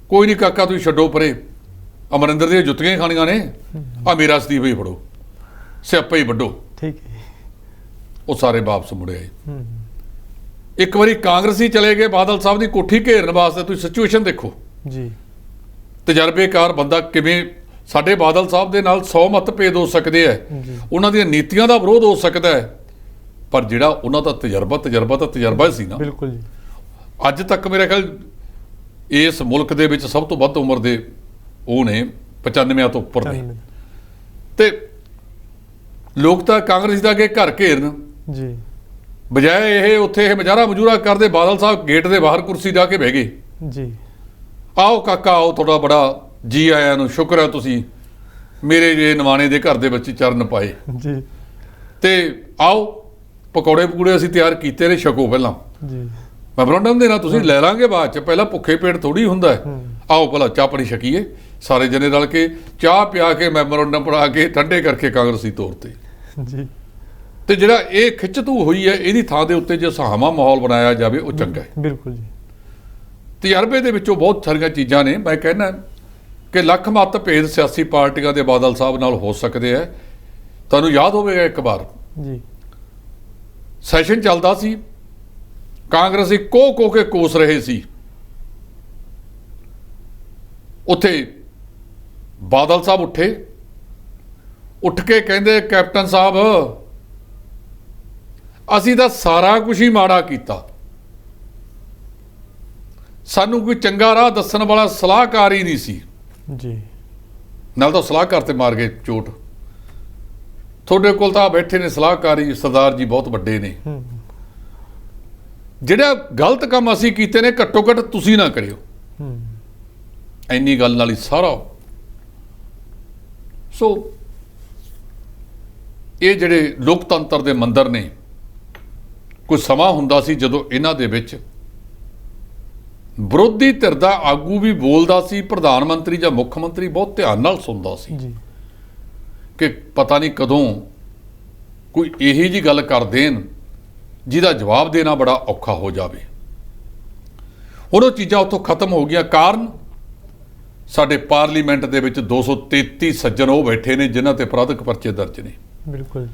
ਕੋਈ ਨਹੀਂ ਕਾਕਾ ਤੁਸੀਂ ਛੱਡੋ ਪਰੇ, ਅਮਰਿੰਦਰ ਦੀਆਂ ਜੁੱਤੀਆਂ ਹੀ ਖਾਣੀਆਂ ਨੇ, ਆ ਮੇਰਾ ਅਸਤੀਫਾ ਹੀ ਫੜੋ, ਸਿਆਪਾ ਹੀ ਵੱਢੋ। ਠੀਕ ਹੈ। ਉਹ ਸਾਰੇ ਵਾਪਸ ਮੁੜੇ ਆਏ। ਇੱਕ ਵਾਰੀ ਕਾਂਗਰਸੀ ਚਲੇ ਗਏ ਬਾਦਲ ਸਾਹਿਬ ਦੀ ਕੋਠੀ ਘੇਰਨ ਵਾਸਤੇ। ਤੁਸੀਂ ਸਿਚੁਏਸ਼ਨ ਦੇਖੋ ਜੀ। ਤਜਰਬੇਕਾਰ ਬੰਦਾ ਕਿਵੇਂ, ਸਾਡੇ ਬਾਦਲ ਸਾਹਿਬ ਦੇ ਨਾਲ 100 ਮਤਭੇਦ ਹੋ ਸਕਦੇ ਹੈ, ਉਹਨਾਂ ਦੀਆਂ ਨੀਤੀਆਂ ਦਾ ਵਿਰੋਧ ਹੋ ਸਕਦਾ ਹੈ, ਪਰ ਜਿਹੜਾ ਉਹਨਾਂ ਦਾ ਤਜਰਬਾ ਸੀ ਨਾ। ਬਿਲਕੁਲ ਜੀ। ਅੱਜ ਤੱਕ ਮੇਰੇ ਖਿਆਲ ਇਸ ਮੁਲਕ ਦੇ ਵਿੱਚ ਸਭ ਤੋਂ ਵੱਧ ਉਮਰ ਦੇ ਉਹ ਨੇ 95 ਤੋਂ ਉੱਪਰ ਨੇ, ਤੇ ਲੋਕ ਤਾਂ ਕਾਂਗਰਸ ਦਾ ਅੱਗੇ ਘਰ ਘੇਰਨ ਜੀ ਬਜਾਏ ਇਹ ਉੱਥੇ ਇਹ ਮਜ਼ਾਰਾ ਮਜੂਰਾ ਕਰਦੇ। ਬਾਦਲ ਸਾਹਿਬ ਗੇਟ ਦੇ ਬਾਹਰ ਕੁਰਸੀ ਢਾ ਕੇ ਬਹਿ ਗਏ। ਜੀ। ਆਓ ਕਾਕਾ ਆਓ, ਤੁਹਾਡਾ ਬੜਾ ਜੀ ਆਇਆਂ ਨੂੰ, ਸ਼ੁਕਰ ਹੈ ਤੁਸੀਂ ਮੇਰੇ ਜੇ ਨਿਮਾਣੇ ਦੇ ਘਰ ਦੇ ਵਿੱਚ ਚਰਨ ਪਾਏ ਜੀ। ਤੇ ਆਓ ਪਕੌੜੇ ਪਕੂੜੇ ਅਸੀਂ ਤਿਆਰ ਕੀਤੇ ਨੇ, ਛਕੋ ਪਹਿਲਾਂ ਜੀ। ਮੈਮੋਰੰਡਮ ਦੇਣਾ ਤੁਸੀਂ ਲੈ ਲਾਂਗੇ ਬਾਅਦ ਚ, ਪਹਿਲਾਂ ਭੁੱਖੇ ਪੇਟ ਥੋੜੀ ਹੁੰਦਾ। ਆਓ ਪਹਿਲਾਂ ਚਾਹ ਪਾਣੀ ਛਕੀਏ, ਸਾਰੇ ਜਣੇ ਰਲ ਕੇ ਚਾਹ ਪਿਆ ਕੇ ਮੈਮੋਰੰਡਮ ਪੜਾ ਕੇ ਠੰਡੇ ਕਰਕੇ ਕਾਂਗਰਸੀ ਤੌਰ ਤੇ ਜੀ। ਤੇ ਜਿਹੜਾ ਇਹ ਖਿੱਚਤੂ ਹੋਈ ਹੈ ਇਹਦੀ ਥਾਂ ਦੇ ਉੱਤੇ ਜੇ ਸੁਹਾਵਾਂ ਮਾਹੌਲ ਬਣਾਇਆ ਜਾਵੇ ਉਹ ਚੰਗਾ ਹੈ। ਬਿਲਕੁਲ ਜੀ। ਤਜਰਬੇ ਦੇ ਵਿੱਚੋਂ ਬਹੁਤ ਸਾਰੀਆਂ ਚੀਜ਼ਾਂ ਨੇ। ਮੈਂ ਕਹਿੰਦਾ ਕਿ ਲੱਖ ਮੱਤ ਭੇਦ ਸਿਆਸੀ ਪਾਰਟੀਆਂ ਦੇ ਬਾਦਲ ਸਾਹਿਬ ਨਾਲ ਹੋ ਸਕਦੇ ਆ। ਤੁਹਾਨੂੰ ਯਾਦ ਹੋਵੇਗਾ ਇੱਕ ਵਾਰ ਜੀ ਸੈਸ਼ਨ ਚੱਲਦਾ ਸੀ, ਕਾਂਗਰਸੀ ਕੋ ਕੇ ਕੋਸ ਰਹੇ ਸੀ, ਉੱਥੇ ਬਾਦਲ ਸਾਹਿਬ ਉੱਠ ਕੇ ਕਹਿੰਦੇ ਕੈਪਟਨ ਸਾਹਿਬ ਅਸੀਂ ਤਾਂ ਸਾਰਾ ਕੁਝ ਹੀ ਮਾੜਾ ਕੀਤਾ, ਸਾਨੂੰ ਕੋਈ ਚੰਗਾ ਰਾਹ ਦੱਸਣ ਵਾਲਾ ਸਲਾਹਕਾਰ ਹੀ ਨਹੀਂ ਸੀ। ਜੀ। ਨਾਲ ਤਾਂ ਸਲਾਹਕਾਰ ਤੇ ਮਾਰ ਗਏ ਚੋਟ। ਤੁਹਾਡੇ ਕੋਲ ਤਾਂ ਬੈਠੇ ਨੇ ਸਲਾਹਕਾਰੀ ਸਰਦਾਰ ਜੀ ਬਹੁਤ ਵੱਡੇ ਨੇ, ਜਿਹੜਾ ਗਲਤ ਕੰਮ ਅਸੀਂ ਕੀਤੇ ਨੇ ਘੱਟੋ ਘੱਟ ਤੁਸੀਂ ਨਾ ਕਰਿਓ। ਇੰਨੀ ਗੱਲ ਨਾਲ ਹੀ ਸਾਰਾ। ਸੋ ਇਹ ਜਿਹੜੇ ਲੋਕਤੰਤਰ ਦੇ ਮੰਦਰ ਨੇ, ਕੋਈ ਸਮਾਂ ਹੁੰਦਾ ਸੀ ਜਦੋਂ ਇਹਨਾਂ ਦੇ ਵਿੱਚ ਵਿਰੋਧੀ ਧਿਰ ਦਾ ਆਗੂ ਵੀ ਬੋਲਦਾ ਸੀ, ਪ੍ਰਧਾਨ ਮੰਤਰੀ ਜਾਂ ਮੁੱਖ ਮੰਤਰੀ ਬਹੁਤ ਧਿਆਨ ਨਾਲ ਸੁਣਦਾ ਸੀ ਕਿ ਪਤਾ ਨਹੀਂ ਕਦੋਂ ਕੋਈ ਇਹੀ ਜੀ ਗੱਲ ਕਰ ਦੇਣ ਜਿਹਦਾ ਜਵਾਬ ਦੇਣਾ ਬੜਾ ਔਖਾ ਹੋ ਜਾਵੇ। ਹੁਣ ਉਹ ਚੀਜ਼ਾਂ ਉੱਥੋਂ ਖਤਮ ਹੋ ਗਈਆਂ। ਕਾਰਨ ਸਾਡੇ ਪਾਰਲੀਮੈਂਟ ਦੇ ਵਿੱਚ 233 ਸੱਜਣ ਉਹ ਬੈਠੇ ਨੇ ਜਿਨ੍ਹਾਂ ਤੇ ਅਪਰਾਧਿਕ ਪਰਚੇ ਦਰਜ ਨੇ। ਬਿਲਕੁਲ।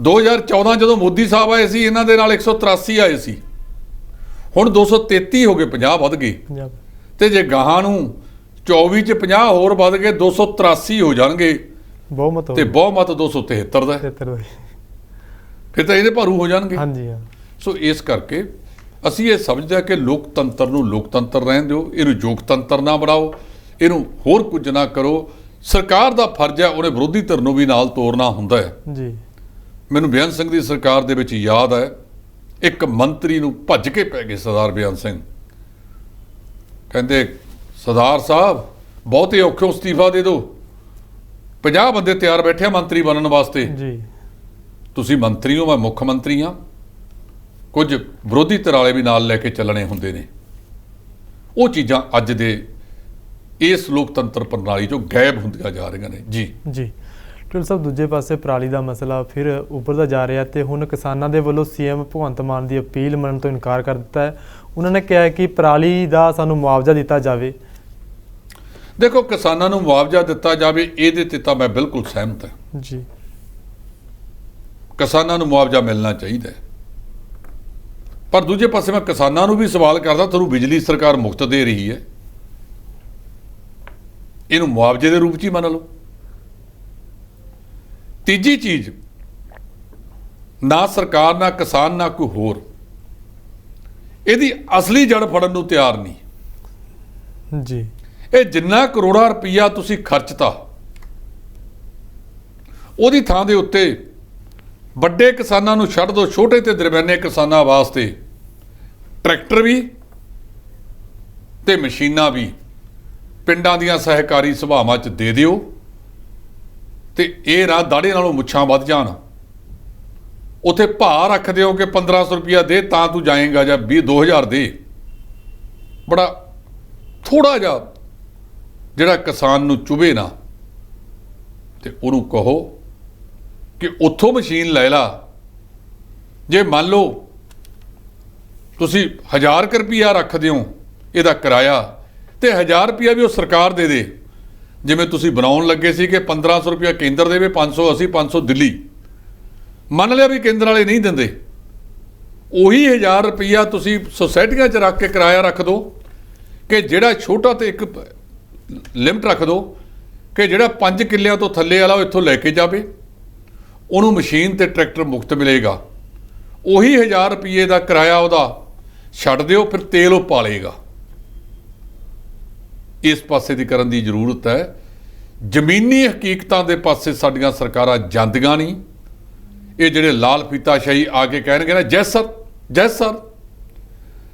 2014 ਜਦੋਂ ਮੋਦੀ ਸਾਹਿਬ ਆਏ ਸੀ ਇਹਨਾਂ ਦੇ ਨਾਲ 183 ਆਏ ਸੀ, ਹੁਣ 233 ਹੋ ਗਏ, 50 ਵੱਧ ਗਏ। ਤੇ ਜੇ ਗਾਹਾਂ ਨੂੰ 24 ਚ 50 ਹੋਰ ਵੱਧ ਗਏ 283 ਹੋ ਜਾਣਗੇ ਬਹੁਮਤ, ਤੇ ਬਹੁਮਤ 273 ਦਾ ਫਿਰ ਤਾਂ ਇਹਦੇ ਭਾਰੂ ਹੋ ਜਾਣਗੇ। ਹਾਂਜੀ ਹਾਂ। ਸੋ ਇਸ ਕਰਕੇ ਅਸੀਂ ਇਹ ਸਮਝਦੇ ਹਾਂ ਕਿ ਲੋਕਤੰਤਰ ਨੂੰ ਲੋਕਤੰਤਰ ਰਹਿਣ ਦਿਓ, ਇਹਨੂੰ ਯੋਗਤੰਤਰ ਨਾ ਬਣਾਓ, ਇਹਨੂੰ ਹੋਰ ਕੁਝ ਨਾ ਕਰੋ। ਸਰਕਾਰ ਦਾ ਫਰਜ਼ ਹੈ ਉਹਨੇ ਵਿਰੋਧੀ ਧਿਰ ਨੂੰ ਵੀ ਨਾਲ ਤੋਰਨਾ ਹੁੰਦਾ ਹੈ ਜੀ। ਮੈਨੂੰ ਬੇਅੰਤ ਸਿੰਘ ਦੀ ਸਰਕਾਰ ਦੇ ਵਿੱਚ ਯਾਦ ਹੈ, ਇੱਕ ਮੰਤਰੀ ਨੂੰ ਭੱਜ ਕੇ ਪੈ ਗਏ ਸਰਦਾਰ ਬੇਅੰਤ ਸਿੰਘ, ਕਹਿੰਦੇ ਸਰਦਾਰ ਸਾਹਿਬ ਬਹੁਤੇ ਔਖੇ ਅਸਤੀਫਾ ਦੇ ਦਿਓ, 50 ਬੰਦੇ ਤਿਆਰ ਬੈਠੇ ਆ ਮੰਤਰੀ ਬਣਨ ਵਾਸਤੇ। ਜੀ ਤੁਸੀਂ ਮੰਤਰੀ ਹੋ, ਮੈਂ ਮੁੱਖ ਮੰਤਰੀ ਹਾਂ, ਕੁਝ ਵਿਰੋਧੀ ਧਿਰ ਵਾਲੇ ਵੀ ਨਾਲ ਲੈ ਕੇ ਚੱਲਣੇ ਹੁੰਦੇ ਨੇ। ਉਹ ਚੀਜ਼ਾਂ ਅੱਜ ਦੇ ਇਸ ਲੋਕਤੰਤਰ ਪ੍ਰਣਾਲੀ 'ਚੋਂ ਗਾਇਬ ਹੁੰਦੀਆਂ ਜਾ ਰਹੀਆਂ ਨੇ। ਜੀ ਜੀ ਢਿੱਲੋਂ ਸਾਹਿਬ, ਦੂਜੇ ਪਾਸੇ ਪਰਾਲੀ ਦਾ ਮਸਲਾ ਫਿਰ ਉੱਭਰਦਾ ਜਾ ਰਿਹਾ ਤੇ ਹੁਣ ਕਿਸਾਨਾਂ ਦੇ ਵੱਲੋਂ ਸੀਐਮ ਭਗਵੰਤ ਮਾਨ ਦੀ ਅਪੀਲ ਮੰਨਣ ਤੋਂ ਇਨਕਾਰ ਕਰ ਦਿੱਤਾ ਹੈ। ਉਹਨਾਂ ਨੇ ਕਿਹਾ ਹੈ ਕਿ ਪਰਾਲੀ ਦਾ ਸਾਨੂੰ ਮੁਆਵਜ਼ਾ ਦਿੱਤਾ ਜਾਵੇ। ਦੇਖੋ, ਕਿਸਾਨਾਂ ਨੂੰ ਮੁਆਵਜ਼ਾ ਦਿੱਤਾ ਜਾਵੇ, ਇਹਦੇ ਤੇ ਤਾਂ ਮੈਂ ਬਿਲਕੁਲ ਸਹਿਮਤ ਹਾਂ। ਜੀ ਕਿਸਾਨਾਂ ਨੂੰ ਮੁਆਵਜ਼ਾ ਮਿਲਣਾ ਚਾਹੀਦਾ ਹੈ, ਪਰ ਦੂਜੇ ਪਾਸੇ ਮੈਂ ਕਿਸਾਨਾਂ ਨੂੰ ਵੀ ਸਵਾਲ ਕਰਦਾ, ਤੁਹਾਨੂੰ ਬਿਜਲੀ ਸਰਕਾਰ ਮੁਫਤ ਦੇ ਰਹੀ ਹੈ, ਇਹਨੂੰ ਮੁਆਵਜ਼ੇ ਦੇ ਰੂਪ 'ਚ ਹੀ ਮੰਨ ਲਓ। ਤੀਜੀ ਚੀਜ਼, ਨਾ ਸਰਕਾਰ, ਨਾ ਕਿਸਾਨ, ਨਾ ਕੋਈ ਹੋਰ ਇਹਦੀ ਅਸਲੀ ਜੜ ਫੜਨ ਨੂੰ ਤਿਆਰ ਨਹੀਂ। ਜੀ ਇਹ ਜਿੰਨਾ ਕਰੋੜਾਂ ਰੁਪਈਆ ਤੁਸੀਂ ਖਰਚਤਾ, ਉਹਦੀ ਥਾਂ ਦੇ ਉੱਤੇ ਵੱਡੇ ਕਿਸਾਨਾਂ ਨੂੰ ਛੱਡ ਦਿਓ, ਛੋਟੇ ਤੇ ਦਰਮਿਆਨੇ ਕਿਸਾਨਾਂ ਵਾਸਤੇ ਟਰੈਕਟਰ ਵੀ ਤੇ ਮਸ਼ੀਨਾਂ ਵੀ ਪਿੰਡਾਂ ਦੀਆਂ ਸਹਿਕਾਰੀ ਸਭਾਵਾਂ 'ਚ ਦੇ ਦਿਓ, ਤੇ ਇਹ ਨਾ ਦਾੜੇ ਨਾਲੋਂ ਮੁੱਛਾਂ ਵੱਧ ਜਾਣ। ਉੱਥੇ ਭਾਅ ਰੱਖ ਦਿਓ ਕਿ 1500 ਰੁਪਇਆ ਦੇ ਤਾਂ ਤੂੰ ਜਾਏਗਾ, ਜਾਂ 2000 ਦੇ। ਬੜਾ ਥੋੜਾ ਜਿਹਾ ਜਿਹੜਾ ਕਿਸਾਨ ਨੂੰ ਚੁਭੇ ਨਾ, ਤੇ ਉਹਨੂੰ ਕਹੋ ਕਿ ਉੱਥੋਂ ਮਸ਼ੀਨ ਲੈ ਲਾ। ਜੇ ਮੰਨ ਲਓ ਤੁਸੀਂ 1000 ਰੁਪਇਆ ਰੱਖ ਦਿਓ ਇਹਦਾ ਕਿਰਾਇਆ, ਤੇ 1000 ਰੁਪਇਆ ਵੀ ਉਹ ਸਰਕਾਰ ਦੇ ਦੇ। ਜਿਵੇਂ ਤੁਸੀਂ ਬਣਾਉਣ ਲੱਗੇ ਸੀ ਕਿ 1500 ਰੁਪਇਆ ਕੇਂਦਰ ਦੇਵੇ, 500 ਅਸੀਂ, 500 ਦਿੱਲੀ। ਮੰਨ ਲਿਆ ਵੀ ਕੇਂਦਰ ਵਾਲੇ ਨਹੀਂ ਦਿੰਦੇ, ਉਹੀ 1000 ਰੁਪਇਆ ਤੁਸੀਂ ਸੁਸਾਇਟੀਆਂ 'ਚ ਰੱਖ ਕੇ ਕਿਰਾਇਆ ਰੱਖ ਦਿਓ, ਕਿ ਜਿਹੜਾ ਛੋਟਾ, ਤੇ ਇੱਕ ਲਿਮਟ ਰੱਖ ਦਿਓ ਕਿ ਜਿਹੜਾ 5 ਕਿੱਲਿਆਂ ਤੋਂ ਥੱਲੇ ਵਾਲਾ ਉਹ ਇੱਥੋਂ ਲੈ ਕੇ ਜਾਵੇ, ਉਹਨੂੰ ਮਸ਼ੀਨ ਤੇ ਟਰੈਕਟਰ ਮੁਫਤ ਮਿਲੇਗਾ। ਉਹੀ 1000 ਰੁਪਏ ਦਾ ਕਿਰਾਇਆ ਉਹਦਾ ਛੱਡ ਦਿਓ, ਫਿਰ ਤੇਲ ਉਹ ਪਾਲੇਗਾ। ਇਸ ਪਾਸੇ ਦੀ ਕਰਨ ਦੀ ਜ਼ਰੂਰਤ ਹੈ। ਜ਼ਮੀਨੀ ਹਕੀਕਤਾਂ ਦੇ ਪਾਸੇ ਸਾਡੀਆਂ ਸਰਕਾਰਾਂ ਜਾਂਦੀਆਂ ਨਹੀਂ। ਇਹ ਜਿਹੜੇ ਲਾਲ ਫੀਤਾਸ਼ਾਹੀ ਆ ਕੇ ਕਹਿਣਗੇ ਨਾ, ਜੈ ਸਰ, ਜੈ ਸਰ,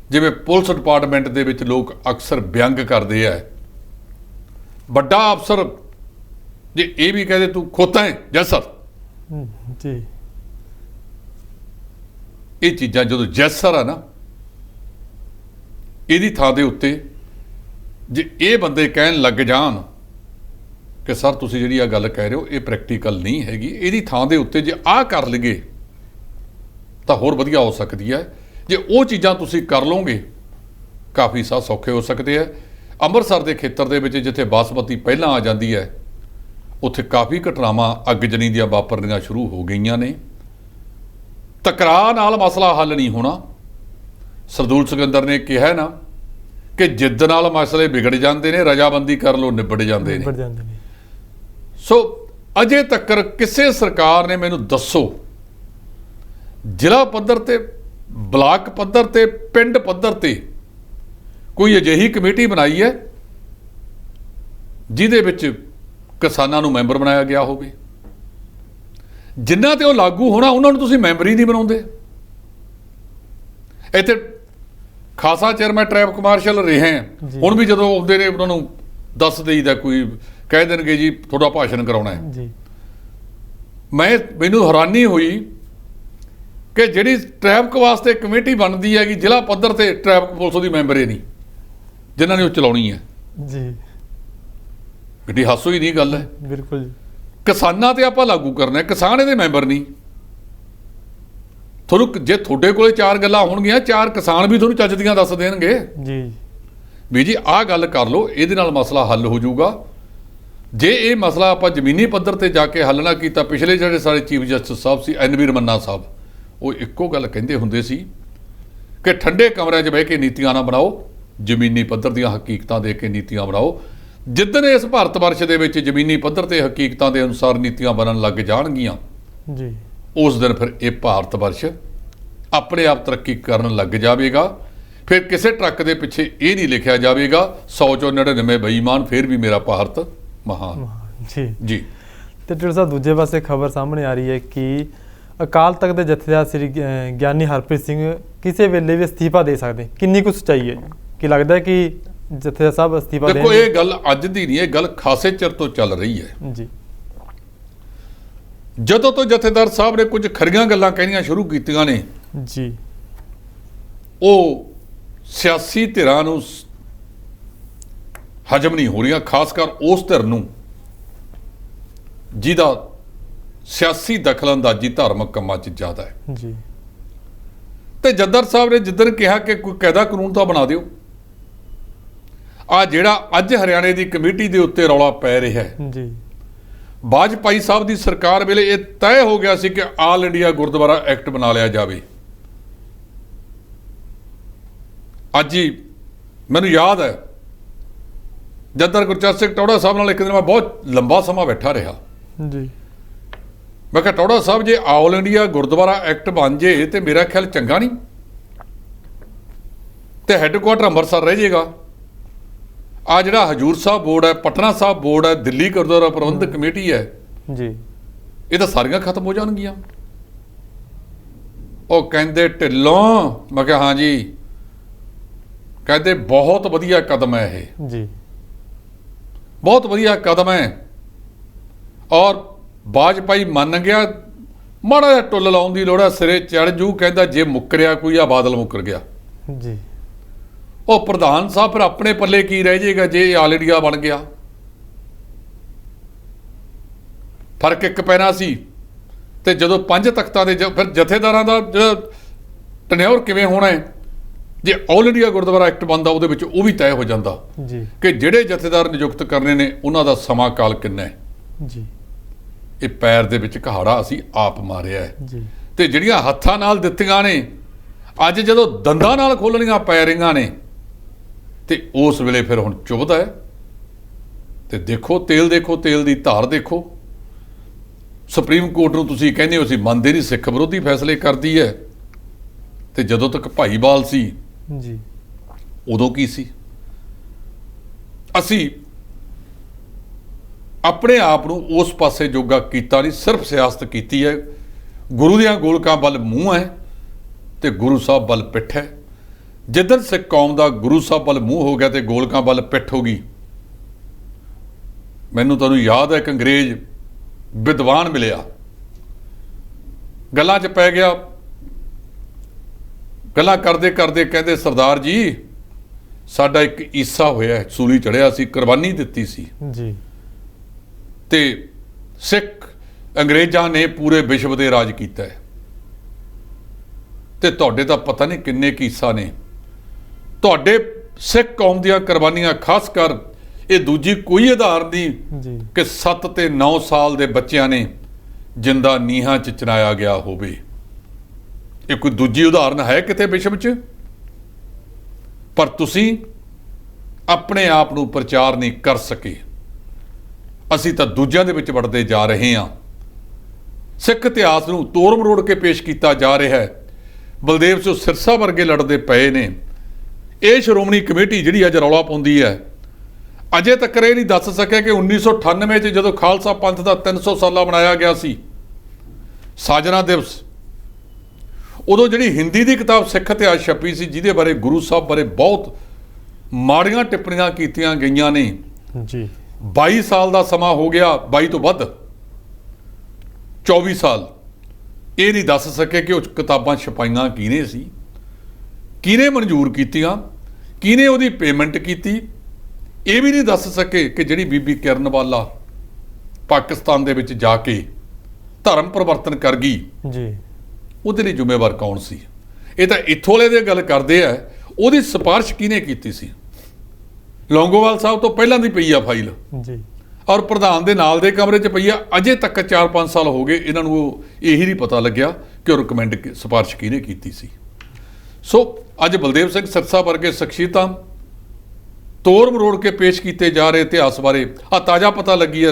ਜਿਵੇਂ ਪੁਲਿਸ ਡਿਪਾਰਟਮੈਂਟ ਦੇ ਵਿੱਚ ਲੋਕ ਅਕਸਰ ਵਿਅੰਗ ਕਰਦੇ ਆ, ਵੱਡਾ ਅਫਸਰ ਜੇ ਇਹ ਵੀ ਕਹਦੇ ਤੂੰ ਖੋਤਾ ਹੈ, ਜੈ ਸਰ। ਜੀ ਇਹ ਚੀਜ਼ਾਂ ਜਦੋਂ ਜੈਸਰ ਆ ਨਾ, ਇਹਦੀ ਥਾਂ ਦੇ ਉੱਤੇ ਜੇ ਇਹ ਬੰਦੇ ਕਹਿਣ ਲੱਗ ਜਾਣ ਕਿ ਸਰ ਤੁਸੀਂ ਜਿਹੜੀ ਆ ਗੱਲ ਕਹਿ ਰਹੇ ਹੋ ਇਹ ਪ੍ਰੈਕਟੀਕਲ ਨਹੀਂ ਹੈਗੀ, ਇਹਦੀ ਥਾਂ ਦੇ ਉੱਤੇ ਜੇ ਆਹ ਕਰ ਲਈਏ ਤਾਂ ਹੋਰ ਵਧੀਆ ਹੋ ਸਕਦੀ ਹੈ। ਜੇ ਉਹ ਚੀਜ਼ਾਂ ਤੁਸੀਂ ਕਰ ਲਓਗੇ, ਕਾਫੀ ਸਾਹ ਸੌਖੇ ਹੋ ਸਕਦੇ ਆ। ਅੰਮ੍ਰਿਤਸਰ ਦੇ ਖੇਤਰ ਦੇ ਵਿੱਚ ਜਿੱਥੇ ਬਾਸਮਤੀ ਪਹਿਲਾਂ ਆ ਜਾਂਦੀ ਹੈ, ਉੱਥੇ ਕਾਫੀ ਘਟਨਾਵਾਂ ਅੱਗਜਨੀ ਦੀਆਂ ਵਾਪਰਨੀਆਂ ਸ਼ੁਰੂ ਹੋ ਗਈਆਂ ਨੇ। ਤਕਰਾਰ ਨਾਲ ਮਸਲਾ ਹੱਲ ਨਹੀਂ ਹੋਣਾ। ਸਰਦੂਲ ਸਿਕੰਦਰ ਨੇ ਕਿਹਾ ਨਾ ਕਿ ਜਿੱਦ ਨਾਲ ਮਸਲੇ ਵਿਗੜ ਜਾਂਦੇ ਨੇ, ਰਜਾਬੰਦੀ ਕਰ ਲੋ ਨਿਬੜ ਜਾਂਦੇ ਨੇ। ਸੋ ਅਜੇ ਤੱਕ ਕਿਸੇ ਸਰਕਾਰ ਨੇ, ਮੈਨੂੰ ਦੱਸੋ, ਜ਼ਿਲ੍ਹਾ ਪੱਧਰ ਤੇ, ਬਲਾਕ ਪੱਧਰ ਤੇ, ਪਿੰਡ ਪੱਧਰ ਤੇ ਕੋਈ ਅਜਿਹੀ ਕਮੇਟੀ ਬਣਾਈ ਹੈ ਜਿਹਦੇ ਵਿੱਚ ਕਿਸਾਨਾਂ ਨੂੰ ਮੈਂਬਰ ਬਣਾਇਆ ਗਿਆ ਹੋਵੇ? ਜਿਨ੍ਹਾਂ ਤੇ ਉਹ ਲਾਗੂ ਹੋਣਾ ਉਹਨਾਂ ਨੂੰ ਤੁਸੀਂ ਮੈਂਬਰ ਹੀ ਨਹੀਂ ਬਣਾਉਂਦੇ। ਇੱਥੇ ਖਾਸਾ ਚਿਰ ਮੈਂ ਟ੍ਰੈਫਿਕ ਮਾਰਸ਼ਲ ਰਿਹਾ, ਹੁਣ ਵੀ ਜਦੋਂ ਆਉਂਦੇ ਨੇ ਉਹਨਾਂ ਨੂੰ ਦੱਸ ਦੇਈਦਾ, ਕੋਈ ਕਹਿ ਦੇਣਗੇ ਜੀ ਤੁਹਾਡਾ ਭਾਸ਼ਣ ਕਰਾਉਣਾ ਹੈ ਜੀ। ਮੈਨੂੰ ਹੈਰਾਨੀ ਹੋਈ ਕਿ ਜਿਹੜੀ ਟ੍ਰੈਫਿਕ ਵਾਸਤੇ ਕਮੇਟੀ ਬਣਦੀ ਹੈਗੀ ਜ਼ਿਲ੍ਹਾ ਪੱਧਰ ਤੇ, ਟ੍ਰੈਫਿਕ ਪੁਲਿਸ ਦੀ ਮੈਂਬਰ ਹੀ ਨਹੀਂ ਜਿਨ੍ਹਾਂ ਨੇ ਉਹ ਚਲਾਉਣੀ ਹੈ ਜੀ। ਕਿੱਡੀ ਹਾਸੋ ਹੀ ਨਹੀਂ ਗੱਲ ਹੈ। ਬਿਲਕੁਲ ਜੀ। ਕਿਸਾਨਾਂ ਤੇ ਆਪਾਂ ਲਾਗੂ ਕਰਨਾ, ਕਿਸਾਨ ਇਹਦੇ ਮੈਂਬਰ ਨਹੀਂ। ਤੁਹਾਨੂੰ ਜੇ ਤੁਹਾਡੇ ਕੋਲੇ 4 ਗੱਲਾਂ ਹੋਣਗੀਆਂ, 4 ਕਿਸਾਨ ਵੀ ਤੁਹਾਨੂੰ ਚੱਜ ਦੀਆਂ ਦੱਸ ਦੇਣਗੇ ਜੀ ਵੀ ਜੀ ਆਹ ਗੱਲ ਕਰ ਲਓ, ਇਹਦੇ ਨਾਲ ਮਸਲਾ ਹੱਲ ਹੋ ਜਾਊਗਾ। ਜੇ ਇਹ ਮਸਲਾ ਆਪਾਂ ਜ਼ਮੀਨੀ ਪੱਧਰ ਤੇ ਜਾ ਕੇ ਹੱਲ ਨਾ ਕੀਤਾ, ਪਿਛਲੇ ਜਿਹੜੇ ਸਾਡੇ ਚੀਫ ਜਸਟਿਸ ਸਾਹਿਬ ਸੀ, ਐਨ ਵੀ ਰਮੰਨਾ ਸਾਹਿਬ, ਉਹ ਇੱਕੋ ਗੱਲ ਕਹਿੰਦੇ ਹੁੰਦੇ ਸੀ ਕਿ ਠੰਡੇ ਕਮਰਿਆਂ 'ਚ ਬਹਿ ਕੇ ਨੀਤੀਆਂ ਨਾ ਬਣਾਓ, ਜ਼ਮੀਨੀ ਪੱਧਰ ਦੀਆਂ ਹਕੀਕਤਾਂ ਦੇ ਕੇ ਨੀਤੀਆਂ ਬਣਾਓ। ਜਿੱਦਣ ਇਸ ਭਾਰਤ ਵਰਸ਼ ਦੇ ਵਿੱਚ ਜ਼ਮੀਨੀ ਪੱਧਰ ਤੇ ਹਕੀਕਤਾਂ ਦੇ ਅਨੁਸਾਰ ਨੀਤੀਆਂ ਬਣਨ ਲੱਗ ਜਾਣਗੀਆਂ ਜੀ, ਉਸ ਦਿਨ ਫਿਰ ਇਹ ਭਾਰਤ ਵਰਸ਼ ਆਪਣੇ ਆਪ ਤਰੱਕੀ ਕਰਨ ਲੱਗ ਜਾਵੇਗਾ। ਫਿਰ ਕਿਸੇ ਟਰੱਕ ਦੇ ਪਿੱਛੇ ਇਹ ਨਹੀਂ ਲਿਖਿਆ ਜਾਵੇਗਾ 100 ਚੋਂ 99 ਬੇਈਮਾਨ, ਫਿਰ ਵੀ ਮੇਰਾ ਭਾਰਤ ਮਹਾਨ ਜੀ ਜੀ। ਤੇ ਢਿੱਲੋਂ ਸਾਹਿਬ, ਦੂਜੇ ਪਾਸੇ ਖਬਰ ਸਾਹਮਣੇ ਆ ਰਹੀ ਹੈ ਕਿ ਅਕਾਲ ਤਖਤ ਦੇ ਜਥੇਦਾਰ ਸ੍ਰੀ ਗਿਆਨੀ ਹਰਪ੍ਰੀਤ ਸਿੰਘ ਕਿਸੇ ਵੇਲੇ ਵੀ ਅਸਤੀਫਾ ਦੇ ਸਕਦੇ, ਕਿੰਨੀ ਕੁ ਸੱਚਾਈ ਹੈ? ਕਿ ਲੱਗਦਾ ਹੈ ਕਿ ਜਥੇਦਾਰ ਸਾਹਿਬ ਅਸਤੀਫਾ ਦੇਖੋ, ਇਹ ਗੱਲ ਅੱਜ ਦੀ ਨਹੀਂ, ਇਹ ਗੱਲ ਖਾਸੇ ਚਿਰ ਤੋਂ ਚੱਲ ਰਹੀ ਹੈ ਜੀ। ਜਦੋਂ ਤੋਂ ਜਥੇਦਾਰ ਸਾਹਿਬ ਨੇ ਕੁਝ ਖਰੀਆਂ ਗੱਲਾਂ ਕਹਿਣੀਆਂ ਸ਼ੁਰੂ ਕੀਤੀਆਂ ਨੇ ਜੀ, ਉਹ ਸਿਆਸੀ ਧਿਰਾਂ ਨੂੰ ਹਜਮ ਨਹੀਂ ਹੋ ਰਹੀਆਂ, ਖਾਸ ਕਰ ਉਸ ਧਿਰ ਨੂੰ ਜਿਹਦਾ ਸਿਆਸੀ ਦਖਲਅੰਦਾਜ਼ੀ ਧਾਰਮਿਕ ਕੰਮਾਂ 'ਚ ਜ਼ਿਆਦਾ ਹੈ। ਜੀ, ਤੇ ਜੱਦਰ ਸਾਹਿਬ ਨੇ ਜਿੱਦਣ ਕਿਹਾ ਕਿ ਕੋਈ ਕਾਇਦਾ ਕਾਨੂੰਨ ਤਾਂ ਬਣਾ ਦਿਓ, ਆ ਜਿਹੜਾ ਅੱਜ ਹਰਿਆਣੇ ਦੀ ਕਮੇਟੀ ਦੇ ਉੱਤੇ ਰੌਲਾ ਪੈ ਰਿਹਾ ਹੈ, ਜੀ, ਵਾਜਪਾਈ ਸਾਹਿਬ ਦੀ ਸਰਕਾਰ ਵੇਲੇ ਇਹ ਤੈਅ ਹੋ ਗਿਆ ਸੀ ਕਿ ਆਲ ਇੰਡੀਆ ਗੁਰਦੁਆਰਾ ਐਕਟ ਬਣਾ ਲਿਆ ਜਾਵੇ। ਅੱਜ ਹੀ ਮੈਨੂੰ ਯਾਦ ਹੈ ਜੱਦਰ ਗੁਰਚਰਨ ਸਿੰਘ ਟੌੜਾ ਸਾਹਿਬ ਨਾਲ ਇੱਕ ਦਿਨ ਮੈਂ ਬਹੁਤ ਲੰਬਾ ਸਮਾਂ ਬੈਠਾ ਰਿਹਾ। ਜੀ, ਮੈਂ ਕਿਹਾ ਟੌੜਾ ਸਾਹਿਬ ਜੇ ਆਲ ਇੰਡੀਆ ਗੁਰਦੁਆਰਾ ਐਕਟ ਬਣ ਜੇ ਤੇ ਮੇਰਾ ਖਿਆਲ ਚੰਗਾ ਨਹੀਂ, ਤੇ ਹੈੱਡਕੁਆਟਰ ਅੰਮ੍ਰਿਤਸਰ ਰਹਿ ਜਾਏਗਾ। ਆ ਜਿਹੜਾ ਹਜੂਰ ਸਾਹਿਬ ਬੋਰਡ ਹੈ, ਪਟਨਾ ਸਾਹਿਬ ਬੋਰਡ ਹੈ, ਦਿੱਲੀ ਗੁਰਦੁਆਰਾ ਪ੍ਰਬੰਧਕ ਕਮੇਟੀ ਹੈ, ਜੀ, ਇਹ ਤਾਂ ਸਾਰੀਆਂ ਖਤਮ ਹੋ ਜਾਣਗੀਆਂ। ਉਹ ਕਹਿੰਦੇ ਢਿੱਲੋਂ, ਮੈਂ ਕਿਹਾ ਹਾਂ ਜੀ, ਕਹਿੰਦੇ ਬਹੁਤ ਵਧੀਆ ਕਦਮ ਹੈ ਇਹ, ਜੀ, ਬਹੁਤ ਵਧੀਆ ਕਦਮ ਹੈ। ਔਰ ਵਾਜਪਾਈ ਮੰਨ ਗਿਆ, ਮਾੜਾ ਜਿਹਾ ਟੁੱਲ ਲਾਉਣ ਦੀ ਲੋੜ ਹੈ, ਸਿਰੇ ਚੜ ਜੂ। ਕਹਿੰਦਾ ਜੇ ਮੁੱਕਰਿਆ ਕੋਈ ਆ ਬਾਦਲ ਮੁੱਕਰ ਗਿਆ। ਜੀ, ਉਹ ਪ੍ਰਧਾਨ ਸਾਹਿਬ ਫਿਰ ਆਪਣੇ ਪੱਲੇ ਕੀ ਰਹਿ ਜਾਏਗਾ ਜੇ ਆਲ ਇੰਡੀਆ ਬਣ ਗਿਆ। ਫਰਕ ਇੱਕ ਪੈਣਾ ਸੀ। ਤੇ ਜਦੋਂ 5 ਤਖਤਾਂ ਦੇ ਫਿਰ ਜਥੇਦਾਰਾਂ ਦਾ ਜਿਹੜਾ ਟਨਿਓਰ ਕਿਵੇਂ ਹੋਣਾ ਹੈ, ਜੇ ਆਲ ਇੰਡੀਆ ਗੁਰਦੁਆਰਾ ਐਕਟ ਬਣਦਾ ਉਹਦੇ ਵਿੱਚ ਉਹ ਵੀ ਤੈਅ ਹੋ ਜਾਂਦਾ ਜੀ, ਕਿ ਜਿਹੜੇ ਜਥੇਦਾਰ ਨਿਯੁਕਤ ਕਰਨੇ ਨੇ ਉਹਨਾਂ ਦਾ ਸਮਾਂ ਕਾਲ ਕਿੰਨਾ ਹੈ। ਜੀ, ਇਹ ਪੈਰ ਦੇ ਵਿੱਚ ਕਹਾੜਾ ਅਸੀਂ ਆਪ ਮਾਰਿਆ ਹੈ। ਜੀ, ਤੇ ਜਿਹੜੀਆਂ ਹੱਥਾਂ ਨਾਲ ਦਿੱਤੀਆਂ ਨੇ ਅੱਜ ਜਦੋਂ ਦੰਦਾਂ ਨਾਲ ਖੋਲਣੀਆਂ ਪੈ ਰਹੀਆਂ ਨੇ, ਤੇ ਉਸ ਵੇਲੇ ਫਿਰ ਹੁਣ ਚੁੱਭਦਾ ਹੈ। ਤੇ ਦੇਖੋ ਤੇਲ ਦੀ ਧਾਰ ਦੇਖੋ। ਸੁਪਰੀਮ ਕੋਰਟ ਨੂੰ ਤੁਸੀਂ ਕਹਿੰਦੇ ਹੋ ਅਸੀਂ ਮੰਨਦੇ ਨਹੀਂ, ਸਿੱਖ ਵਿਰੋਧੀ ਫੈਸਲੇ ਕਰਦੀ ਹੈ। ਤੇ ਜਦੋਂ ਤੱਕ ਭਾਈਵਾਲ ਸੀ ਜੀ, ਉਦੋਂ ਕੀ ਸੀ? ਅਸੀਂ ਆਪਣੇ ਆਪ ਨੂੰ ਉਸ ਪਾਸੇ ਜੋਗਾ ਕੀਤਾ ਨਹੀਂ, ਸਿਰਫ ਸਿਆਸਤ ਕੀਤੀ ਹੈ। ਗੁਰੂ ਦੀਆਂ ਗੋਲਕਾਂ ਵੱਲ ਮੂੰਹ ਹੈ ਤੇ ਗੁਰੂ ਸਾਹਿਬ ਵੱਲ ਪਿੱਠ ਹੈ। ਜਿੱਦਣ ਸਿੱਖ ਕੌਮ ਦਾ ਗੁਰੂ ਸਾਹਿਬ ਵੱਲ ਮੂੰਹ ਹੋ ਗਿਆ ਤੇ ਗੋਲਕਾਂ ਵੱਲ ਪਿੱਠ ਹੋ ਗਈ। ਮੈਨੂੰ ਤੁਹਾਨੂੰ ਯਾਦ ਹੈ ਇੱਕ ਅੰਗਰੇਜ਼ ਵਿਦਵਾਨ ਮਿਲਿਆ, ਗੱਲਾਂ 'ਚ ਪੈ ਗਿਆ। ਗੱਲਾਂ ਕਰਦੇ ਕਰਦੇ ਕਹਿੰਦੇ ਸਰਦਾਰ ਜੀ ਸਾਡਾ ਇੱਕ ਈਸਾ ਹੋਇਆ, ਸੂਲੀ ਚੜਿਆ ਸੀ, ਕੁਰਬਾਨੀ ਦਿੱਤੀ ਸੀ, ਜੀ, ਤੇ ਸਿੱਖ ਅੰਗਰੇਜ਼ਾਂ ਨੇ ਪੂਰੇ ਵਿਸ਼ਵ ਦੇ ਰਾਜ ਕੀਤਾ ਹੈ। ਤੇ ਤੁਹਾਡੇ ਤਾਂ ਪਤਾ ਨਹੀਂ ਕਿੰਨੇ ਈਸਾ ਨੇ। ਤੁਹਾਡੇ ਸਿੱਖ ਕੌਮ ਦੀਆਂ ਕੁਰਬਾਨੀਆਂ, ਖਾਸ ਕਰ ਇਹ ਦੂਜੀ ਕੋਈ ਆਧਾਰ ਨਹੀਂ ਜੀ, ਕਿ 7 ਤੇ 9 ਸਾਲ ਦੇ ਬੱਚਿਆਂ ਨੇ ਜਿੰਦਾ ਨੀਹਾਂ 'ਚ ਚਿਣਾਇਆ ਗਿਆ ਹੋਵੇ। ਇਹ ਕੋਈ ਦੂਜੀ ਉਦਾਹਰਨ ਹੈ ਕਿਤੇ ਵਿਸ਼ਵ 'ਚ? ਪਰ ਤੁਸੀਂ ਆਪਣੇ ਆਪ ਨੂੰ ਪ੍ਰਚਾਰ ਨਹੀਂ ਕਰ ਸਕੇ। ਅਸੀਂ ਤਾਂ ਦੂਜਿਆਂ ਦੇ ਵਿੱਚ ਵੜਦੇ ਜਾ ਰਹੇ ਹਾਂ। ਸਿੱਖ ਇਤਿਹਾਸ ਨੂੰ ਤੋੜ ਮਰੋੜ ਕੇ ਪੇਸ਼ ਕੀਤਾ ਜਾ ਰਿਹਾ ਹੈ। ਬਲਦੇਵ ਸਿੰਘ ਸਿਰਸਾ ਵਰਗੇ ਲੜਦੇ ਪਏ ਨੇ। ਇਹ ਸ਼੍ਰੋਮਣੀ ਕਮੇਟੀ ਜਿਹੜੀ ਅੱਜ ਰੌਲਾ ਪਾਉਂਦੀ ਹੈ, ਅਜੇ ਤੱਕ ਇਹ ਨਹੀਂ ਦੱਸ ਸਕਿਆ ਕਿ 1998 'ਚ ਜਦੋਂ ਖਾਲਸਾ ਪੰਥ ਦਾ 300 ਸਾਲਾ ਮਨਾਇਆ ਗਿਆ ਸੀ, ਸਾਜਨਾ ਦਿਵਸ, ਉਦੋਂ ਜਿਹੜੀ ਹਿੰਦੀ ਦੀ ਕਿਤਾਬ ਸਿੱਖ ਇਤਿਹਾਸ ਛਪੀ ਸੀ, ਜਿਹਦੇ ਬਾਰੇ ਗੁਰੂ ਸਾਹਿਬ ਬਾਰੇ ਬਹੁਤ ਮਾੜੀਆਂ ਟਿੱਪਣੀਆਂ ਕੀਤੀਆਂ ਗਈਆਂ ਨੇ। ਜੀ, 22 ਸਾਲ ਦਾ ਸਮਾਂ ਹੋ ਗਿਆ, 22 ਤੋਂ ਵੱਧ 24 ਸਾਲ। ਇਹ ਨਹੀਂ ਦੱਸ ਸਕੇ ਕਿ ਉਹ ਕਿਤਾਬਾਂ ਛਪਾਈਆਂ ਕਿਹਨੇ ਸੀ, ਕਿਹਨੇ ਮਨਜ਼ੂਰ ਕੀਤੀਆਂ, ਕਿਹਨੇ ਉਹਦੀ ਪੇਮੈਂਟ ਕੀਤੀ। ਇਹ ਵੀ ਨਹੀਂ ਦੱਸ ਸਕੇ ਕਿ ਜਿਹੜੀ ਬੀਬੀ ਕਿਰਨਵਾਲਾ ਪਾਕਿਸਤਾਨ ਦੇ ਵਿੱਚ ਜਾ ਕੇ ਧਰਮ ਪਰਿਵਰਤਨ ਕਰ ਗਈ, ਜੀ, ਉਹਦੇ ਲਈ ਜ਼ਿੰਮੇਵਾਰ ਕੌਣ ਸੀ। ਇਹ ਤਾਂ ਇੱਥੋਂ ਵਾਲੇ ਦੀ ਗੱਲ ਕਰਦੇ ਆ, ਉਹਦੀ ਸਿਫਾਰਿਸ਼ ਕਿਹਨੇ ਕੀਤੀ ਸੀ। ਲੌਂਗੋਵਾਲ ਸਾਹਿਬ ਤੋਂ ਪਹਿਲਾਂ ਦੀ ਪਈ ਆ ਫਾਈਲ, ਜੀ, ਔਰ ਪ੍ਰਧਾਨ ਦੇ ਨਾਲ ਦੇ ਕਮਰੇ 'ਚ ਪਈ ਆ। ਅਜੇ ਤੱਕ 4-5 ਸਾਲ ਹੋ ਗਏ ਇਹਨਾਂ ਨੂੰ ਉਹ ਇਹੀ ਨਹੀਂ ਪਤਾ ਲੱਗਿਆ ਕਿ ਉਹ ਰਿਕਮੈਂਡ ਸਿਫਾਰਿਸ਼ ਕਿਹਨੇ ਕੀਤੀ ਸੀ। ਸੋ ਅੱਜ ਬਲਦੇਵ ਸਿੰਘ ਸਿਰਸਾ ਵਰਗੇ ਸ਼ਖਸੀਅਤਾਂ ਤੋੜ ਮਰੋੜ ਕੇ ਪੇਸ਼ ਕੀਤੇ ਜਾ ਰਹੇ ਇਤਿਹਾਸ ਬਾਰੇ ਆ ਤਾਜ਼ਾ ਪਤਾ ਲੱਗੀ ਹੈ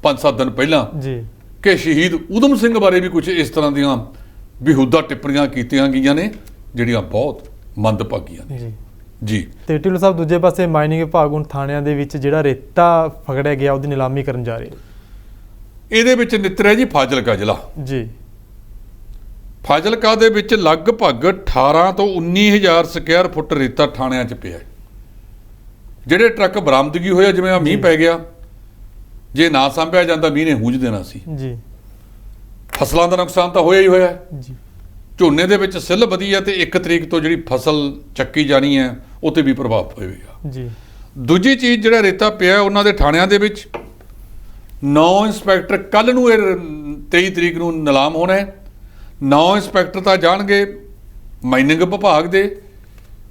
5-7 ਦਿਨ ਪਹਿਲਾਂ ਜੀ, ਕਿ ਸ਼ਹੀਦ ਊਧਮ ਸਿੰਘ ਬਾਰੇ ਵੀ ਕੁਝ ਇਸ ਤਰ੍ਹਾਂ ਦੀਆਂ ਬੇਹੂਦਾ ਟਿੱਪਣੀਆਂ ਕੀਤੀਆਂ ਗਈਆਂ ਨੇ ਜਿਹੜੀਆਂ ਬਹੁਤ ਮੰਦਭਾਗੀਆਂ ਨੇ। ਜੀ। ਜੀ, ਤੇ ਢਿੱਲੋਂ ਸਾਹਿਬ ਦੂਜੇ ਪਾਸੇ ਮਾਈਨਿੰਗ ਵਿਭਾਗ ਹੁਣ ਥਾਣਿਆਂ ਦੇ ਵਿੱਚ ਜਿਹੜਾ ਰੇਤਾ ਫਗੜਿਆ ਗਿਆ ਉਹਦੀ ਨਿਲਾਮੀ ਕਰਨ ਜਾ ਰਹੇ। ਇਹਦੇ ਵਿੱਚ ਨਿੱਤਰਿਆ ਜੀ ਫਾਜ਼ਿਲਕਾ ਜ਼ਿਲ੍ਹਾ। ਜੀ, ਫਾਜ਼ਿਲਕਾ ਦੇ ਵਿੱਚ ਲਗਭਗ 18 ਤੋਂ 19,000 ਸਕੁਅਰ ਫੁੱਟ ਰੇਤਾ ਥਾਣਿਆਂ 'ਚ ਪਿਆ। ਜਿਹੜੇ ਟਰੱਕ ਬਰਾਮਦਗੀ ਹੋਇਆ, ਜਿਵੇਂ ਆ ਮੀਂਹ ਪੈ ਗਿਆ, ਜੇ ਨਾ ਸਾਂਭਿਆ ਜਾਂਦਾ ਮੀਂਹ ਨੇ ਹੂੰਝ ਦੇਣਾ ਸੀ। ਜੀ, ਫਸਲਾਂ ਦਾ ਨੁਕਸਾਨ ਤਾਂ ਹੋਇਆ ਹੀ ਹੋਇਆ ਹੈ। ਜੀ ਝੋਨੇ ਦੇ ਵਿੱਚ ਸਿੱਲ ਵਧੀ ਹੈ ਤੇ 1 ਤਰੀਕ ਤੋਂ ਜਿਹੜੀ ਫਸਲ ਚੱਕੀ ਜਾਣੀ ਹੈ ਉਹ 'ਤੇ ਵੀ ਪ੍ਰਭਾਵ ਪਵੇਗਾ। ਜੀ ਦੂਜੀ ਚੀਜ਼, ਜਿਹੜਾ ਰੇਤਾ ਪਿਆ ਉਹਨਾਂ ਦੇ ਥਾਣਿਆਂ ਦੇ ਵਿੱਚ 9 ਇੰਸਪੈਕਟਰ ਕੱਲ ਨੂੰ, ਇਹ 23 ਤਰੀਕ ਨੂੰ ਨਿਲਾਮ ਹੋਣਾ ਹੈ। 9 ਇੰਸਪੈਕਟਰ ਤਾਂ ਜਾਣਗੇ ਮਾਈਨਿੰਗ ਵਿਭਾਗ ਦੇ,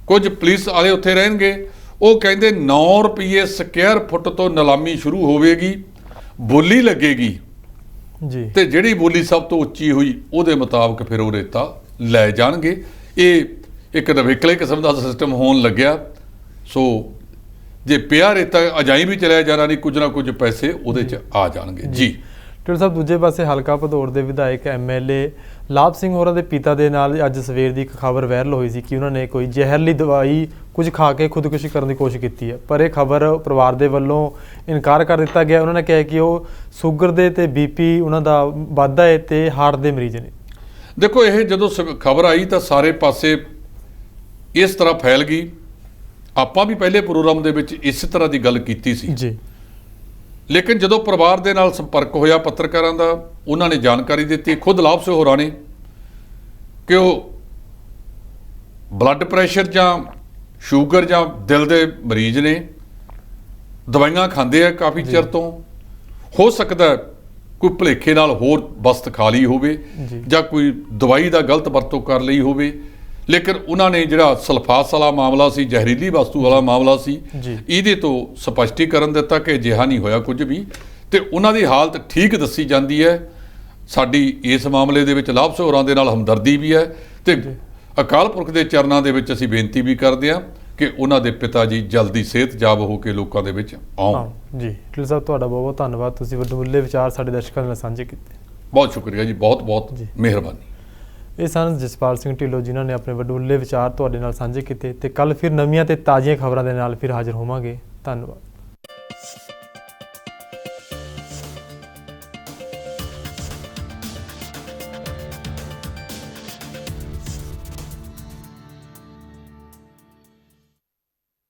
ਕੁਝ ਪੁਲਿਸ ਵਾਲੇ ਉੱਥੇ ਰਹਿਣਗੇ। ਉਹ ਕਹਿੰਦੇ 9 ਰੁਪਏ ਸਕੁਅਰ ਫੁੱਟ ਤੋਂ ਨਿਲਾਮੀ ਸ਼ੁਰੂ ਹੋਵੇਗੀ, ਬੋਲੀ ਲੱਗੇਗੀ ਜੀ ਤੇ ਜਿਹੜੀ ਬੋਲੀ ਸਭ ਤੋਂ ਉੱਚੀ ਹੋਈ ਉਹਦੇ ਮੁਤਾਬਕ ਫਿਰ ਉਹ ਰੇਤਾ ਲੈ ਜਾਣਗੇ। ਇਹ ਇੱਕ ਨਵੇਕਲੇ ਕਿਸਮ ਦਾ ਸਿਸਟਮ ਹੋਣ ਲੱਗਿਆ। ਸੋ ਜੇ ਪਿਆ ਰੇਤਾ ਅਜਾਈ ਵੀ ਚਲਿਆ ਜਾਣਾ ਨਹੀਂ, ਕੁਝ ਨਾ ਕੁਝ ਪੈਸੇ ਉਹਦੇ 'ਚ ਆ ਜਾਣਗੇ। ਜੀ ਟਿਊਟਰ ਸਾਹਿਬ, ਦੂਜੇ ਪਾਸੇ ਹਲਕਾ ਭਦੌੜ ਦੇ ਵਿਧਾਇਕ ਐਮਐਲਏ ਲਾਭ ਸਿੰਘ ਹੋਰਾਂ ਦੇ ਪਿਤਾ ਦੇ ਨਾਲ ਅੱਜ ਸਵੇਰ ਦੀ ਇੱਕ ਖਬਰ ਵਾਇਰਲ ਹੋਈ ਸੀ ਕਿ ਉਹਨਾਂ ਨੇ ਕੋਈ ਜ਼ਹਿਰਲੀ ਦਵਾਈ ਕੁਝ ਖਾ ਕੇ ਖੁਦਕੁਸ਼ੀ ਕਰਨ ਦੀ ਕੋਸ਼ਿਸ਼ ਕੀਤੀ ਹੈ, ਪਰ ਇਹ ਖਬਰ ਪਰਿਵਾਰ ਦੇ ਵੱਲੋਂ ਇਨਕਾਰ ਕਰ ਦਿੱਤਾ ਗਿਆ। ਉਹਨਾਂ ਨੇ ਕਿਹਾ ਕਿ ਉਹ ਸ਼ੂਗਰ ਦੇ ਤੇ ਬੀਪੀ ਉਹਨਾਂ ਦਾ ਵਾਧਾ ਹੈ ਤੇ ਹਾਰਟ ਦੇ ਮਰੀਜ਼ ਨੇ। ਦੇਖੋ, ਇਹ ਜਦੋਂ ਖਬਰ ਆਈ ਤਾਂ ਸਾਰੇ ਪਾਸੇ ਇਸ ਤਰ੍ਹਾਂ ਫੈਲ ਗਈ। ਆਪਾਂ ਵੀ ਪਹਿਲੇ ਪ੍ਰੋਗਰਾਮ ਦੇ ਵਿੱਚ ਇਸੇ ਤਰ੍ਹਾਂ ਦੀ ਗੱਲ ਕੀਤੀ ਸੀ ਜੀ, ਲੇਕਿਨ ਜਦੋਂ ਪਰਿਵਾਰ ਦੇ ਨਾਲ ਸੰਪਰਕ ਹੋਇਆ ਪੱਤਰਕਾਰਾਂ ਦਾ, ਉਹਨਾਂ ਨੇ ਜਾਣਕਾਰੀ ਦਿੱਤੀ, ਖੁਦ ਲਾਭ ਸਿੰਘ ਹੋਰਾਂ ਨੇ, ਕਿ ਉਹ ਬਲੱਡ ਪ੍ਰੈਸ਼ਰ ਜਾਂ ਸ਼ੂਗਰ ਜਾਂ ਦਿਲ ਦੇ ਮਰੀਜ਼ ਨੇ, ਦਵਾਈਆਂ ਖਾਂਦੇ ਆ ਕਾਫੀ ਚਿਰ ਤੋਂ। ਹੋ ਸਕਦਾ ਕੋਈ ਭੁਲੇਖੇ ਨਾਲ ਹੋਰ ਵਸਤ ਖਾ ਲਈ ਹੋਵੇ ਜਾਂ ਕੋਈ ਦਵਾਈ ਦਾ ਗਲਤ ਵਰਤੋਂ ਕਰ ਲਈ ਹੋਵੇ, ਲੇਕਿਨ ਉਹਨਾਂ ਨੇ ਜਿਹੜਾ ਸਲਫਾਸ ਵਾਲਾ ਮਾਮਲਾ ਸੀ, ਜ਼ਹਿਰੀਲੀ ਵਸਤੂ ਵਾਲਾ ਮਾਮਲਾ ਸੀ, ਇਹਦੇ ਤੋਂ ਸਪਸ਼ਟੀਕਰਨ ਦਿੱਤਾ ਕਿ ਅਜਿਹਾ ਨਹੀਂ ਹੋਇਆ ਕੁਝ ਵੀ, ਤੇ ਉਹਨਾਂ ਦੀ ਹਾਲਤ ਠੀਕ ਦੱਸੀ ਜਾਂਦੀ ਹੈ। ਸਾਡੀ ਇਸ ਮਾਮਲੇ ਦੇ ਵਿੱਚ ਲਾਭ ਸਿੰਘ ਹੋਰਾਂ ਦੇ ਨਾਲ ਹਮਦਰਦੀ ਵੀ ਹੈ ਤੇ ਅਕਾਲ ਪੁਰਖ ਦੇ ਚਰਨਾਂ ਦੇ ਵਿੱਚ ਅਸੀਂ ਬੇਨਤੀ ਵੀ ਕਰਦੇ ਹਾਂ ਕਿ ਉਹਨਾਂ ਦੇ ਪਿਤਾ ਜੀ ਜਲਦੀ ਸਿਹਤਯਾਬ ਹੋ ਕੇ ਲੋਕਾਂ ਦੇ ਵਿੱਚ ਆਉਣ। ਜੀ ਟਿਲ ਸਾਹਿਬ, ਤੁਹਾਡਾ ਬਹੁਤ ਬਹੁਤ ਧੰਨਵਾਦ, ਤੁਸੀਂ ਵੱਡਮੁੱਲੇ ਵਿਚਾਰ ਸਾਡੇ ਦਰਸ਼ਕਾਂ ਨਾਲ ਸਾਂਝੇ ਕੀਤੇ। ਬਹੁਤ ਸ਼ੁਕਰੀਆ ਜੀ, ਬਹੁਤ ਬਹੁਤ ਮਿਹਰਬਾਨੀ। ਇਹ ਸਨ ਜਸਪਾਲ ਸਿੰਘ ਢਿੱਲੋਂ, ਜਿਨ੍ਹਾਂ ਨੇ ਆਪਣੇ ਵੱਡਮੁੱਲੇ ਵਿਚਾਰ ਤੁਹਾਡੇ ਨਾਲ ਸਾਂਝੇ ਕੀਤੇ, ਤੇ ਕੱਲ ਫਿਰ ਨਵੀਆਂ ਤੇ ਤਾਜ਼ੀਆਂ ਖਬਰਾਂ ਦੇ ਨਾਲ ਫਿਰ ਹਾਜ਼ਰ ਹੋਵਾਂਗੇ। ਧੰਨਵਾਦ।